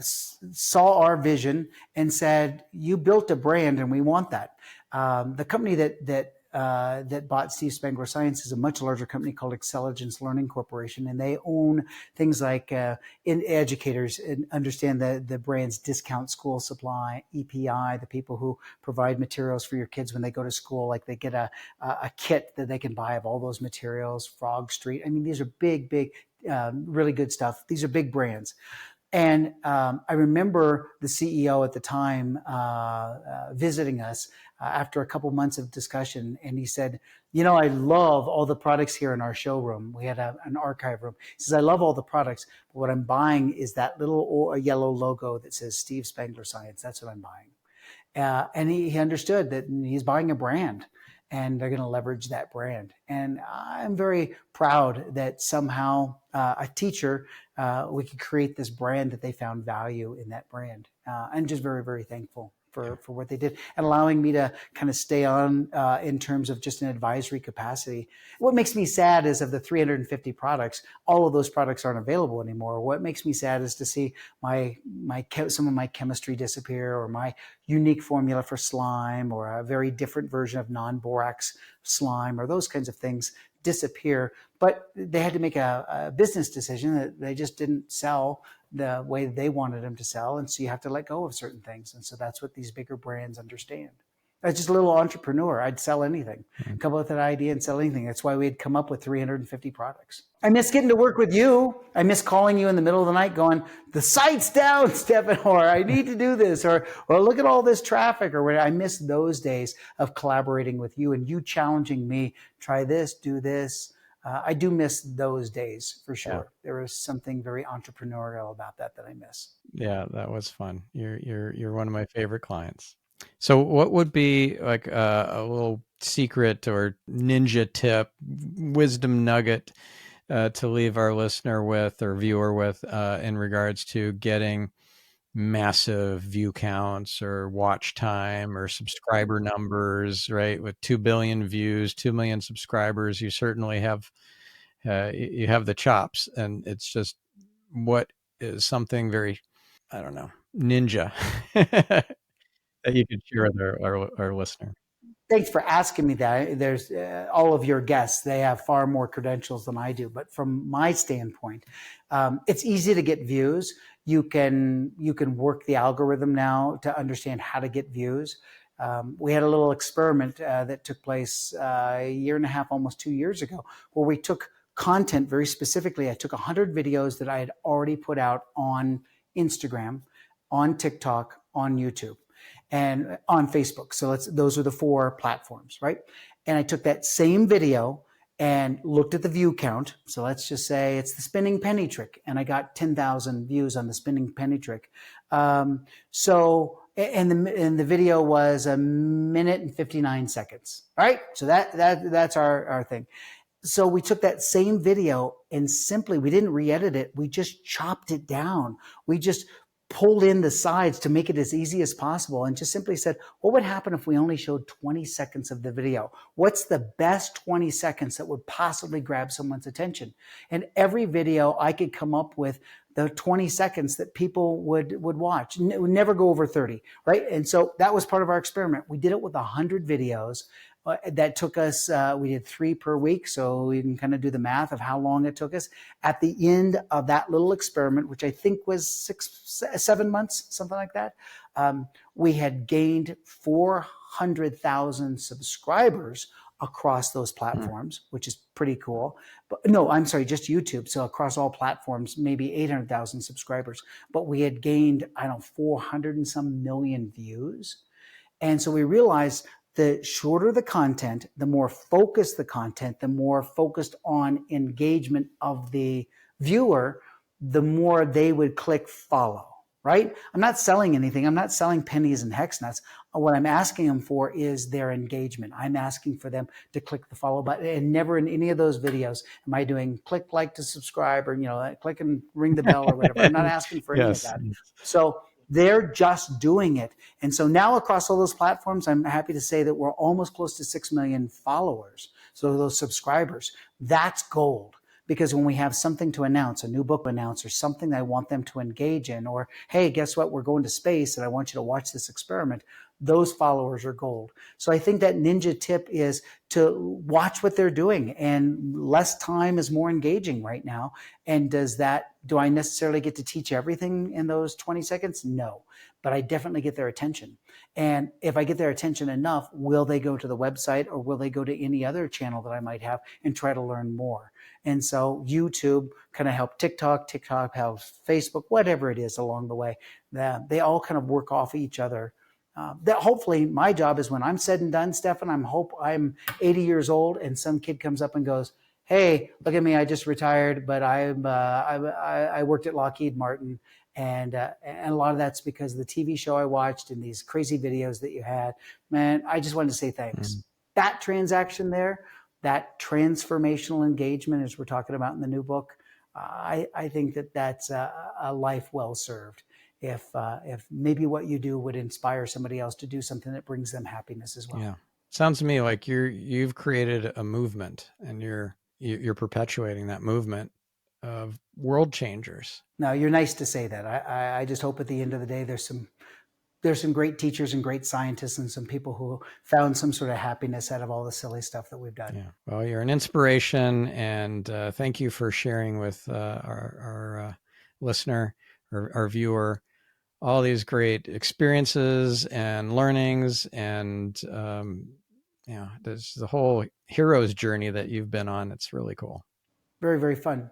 saw our vision and said, you built a brand and we want that. The company that that bought Steve Spangler Science is a much larger company called Intelligence Learning Corporation, and they own things like in educators and understand the brands Discount School Supply, EPI, the people who provide materials for your kids when they go to school, like they get a kit that they can buy of all those materials. Frog Street. I mean, these are big, really good stuff. These are big brands. And I remember the CEO at the time visiting us after a couple months of discussion, and he said, I love all the products here in our showroom. We had an archive room. He says, I love all the products, but what I'm buying is that little yellow logo that says Steve Spangler Science. That's what I'm buying. And he understood that he's buying a brand, and they're going to leverage that brand. And I'm very proud that somehow a teacher, we could create this brand that they found value in that brand. I'm just very, very thankful for what they did, and allowing me to kind of stay on in terms of just an advisory capacity. What makes me sad is of the 350 products, all of those products aren't available anymore. What makes me sad is to see some of my chemistry disappear, or my unique formula for slime, or a very different version of non-borax slime, or those kinds of things disappear. But they had to make a business decision that they just didn't sell the way they wanted them to sell. And so you have to let go of certain things. And so that's what these bigger brands understand. I was just a little entrepreneur. I'd sell anything, come up with an idea and sell anything. That's why we'd come up with 350 products. I miss getting to work with you. I miss calling you in the middle of the night going, the site's down, Stephan, or I need to do this, or look at all this traffic, or whatever. I miss those days of collaborating with you and you challenging me, try this, do this. I do miss those days for sure. Yeah. There was something very entrepreneurial about that I miss. Yeah, that was fun. You're one of my favorite clients. So what would be like a little secret or ninja tip, wisdom nugget to leave our listener with or viewer with in regards to getting massive view counts or watch time or subscriber numbers, right? With 2 billion views, 2 million subscribers, you certainly have you have the chops, and it's just what is something very, I don't know, ninja that you could share with our listener. Thanks for asking me that. There's all of your guests, they have far more credentials than I do. But from my standpoint, it's easy to get views. You can work the algorithm now to understand how to get views. We had a little experiment that took place a year and a half, almost 2 years ago, where we took content very specifically. I took 100 videos that I had already put out on Instagram, on TikTok, on YouTube, and on Facebook. So those are the 4 platforms, right? And I took that same video and looked at the view count. So let's just say it's the spinning penny trick, and I got 10,000 views on the spinning penny trick. And the video was 1 minute and 59 seconds. All right. So that's our thing. So we took that same video and simply, we didn't re-edit it. We just chopped it down. We just pulled in the sides to make it as easy as possible, and just simply said, what would happen if we only showed 20 seconds of the video? What's the best 20 seconds that would possibly grab someone's attention? And every video I could come up with the 20 seconds that people would watch. It would never go over 30, right? And so that was part of our experiment. We did it with 100 videos. That took us, we did 3 per week, so you can kind of do the math of how long it took us. At the end of that little experiment, which I think was 7 months, something like that, we had gained 400,000 subscribers across those platforms, which is pretty cool. But no, I'm sorry, just YouTube. So across all platforms, maybe 800,000 subscribers. But we had gained, 400 and some million views. And so we realized the shorter the content, the more focused the content, the more focused on engagement of the viewer, the more they would click follow, right? I'm not selling anything. I'm not selling pennies and hex nuts. What I'm asking them for is their engagement. I'm asking for them to click the follow button, and never in any of those videos am I doing click like to subscribe, or, click and ring the bell or whatever. I'm not asking for any of that. So they're just doing it. And so now across all those platforms, I'm happy to say that we're almost close to 6 million followers. So those subscribers, that's gold. Because when we have something to announce, a new book to announce, or something that I want them to engage in, or, hey, guess what? We're going to space and I want you to watch this experiment. those followers are gold. So I think that ninja tip is to watch what they're doing, and less time is more engaging right now. And do I necessarily get to teach everything in those 20 seconds? No, but I definitely get their attention. And if I get their attention enough, will they go to the website, or will they go to any other channel that I might have and try to learn more? And so YouTube kind of help TikTok helps Facebook, whatever it is along the way. They all kind of work off each other. That hopefully my job is, when I'm said and done, Stephan, I'm 80 years old and some kid comes up and goes, "Hey, look at me! I just retired, but I worked at Lockheed Martin, and a lot of that's because of the TV show I watched and these crazy videos that you had. Man, I just wanted to say thanks." That transaction there, that transformational engagement, as we're talking about in the new book, I think that's a life well served. If maybe what you do would inspire somebody else to do something that brings them happiness as well. Yeah, sounds to me like you've created a movement, and you're perpetuating that movement of world changers. Now, you're nice to say that. I just hope at the end of the day there's some great teachers and great scientists and some people who found some sort of happiness out of all the silly stuff that we've done. Yeah. Well, you're an inspiration, and thank you for sharing with our listener, our viewer, all these great experiences and learnings, and there's the whole hero's journey that you've been on. It's really cool. Very, very fun.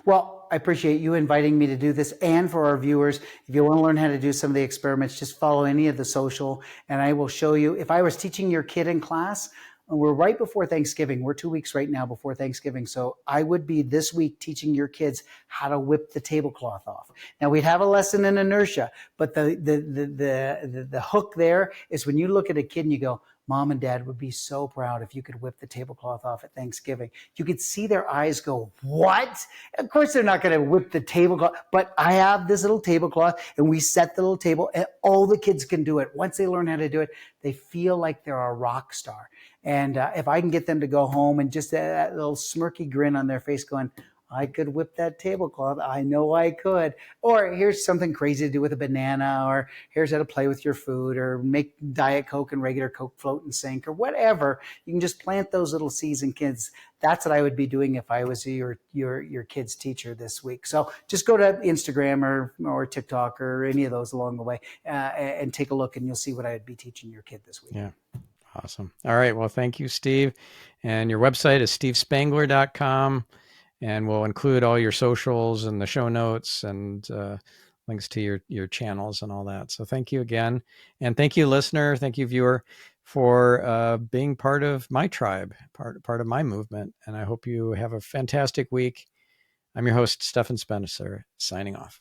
Well, I appreciate you inviting me to do this. And for our viewers, if you want to learn how to do some of the experiments, just follow any of the social, and I will show you. If I was teaching your kid in class, we're right before Thanksgiving. We're 2 weeks right now before Thanksgiving. So I would be this week teaching your kids how to whip the tablecloth off. Now, we'd have a lesson in inertia, but the hook there is when you look at a kid and you go, "Mom and Dad would be so proud if you could whip the tablecloth off at Thanksgiving." You could see their eyes go, "What?" Of course, they're not going to whip the tablecloth, but I have this little tablecloth, and we set the little table, and all the kids can do it. Once they learn how to do it, they feel like they're a rock star. And if I can get them to go home and just that little smirky grin on their face going, "I could whip that tablecloth. I know I could." Or here's something crazy to do with a banana, or here's how to play with your food, or make Diet Coke and regular Coke float and sink, or whatever. You can just plant those little seeds in kids. That's what I would be doing if I was your kid's teacher this week. So just go to Instagram or TikTok or any of those along the way and take a look, and you'll see what I would be teaching your kid this week. Yeah. Awesome. All right. Well, thank you, Steve. And your website is stevespangler.com. And we'll include all your socials and the show notes and links to your channels and all that. So thank you again. And thank you, listener. Thank you, viewer, for being part of my tribe, part of my movement. And I hope you have a fantastic week. I'm your host, Stephan Spencer, signing off.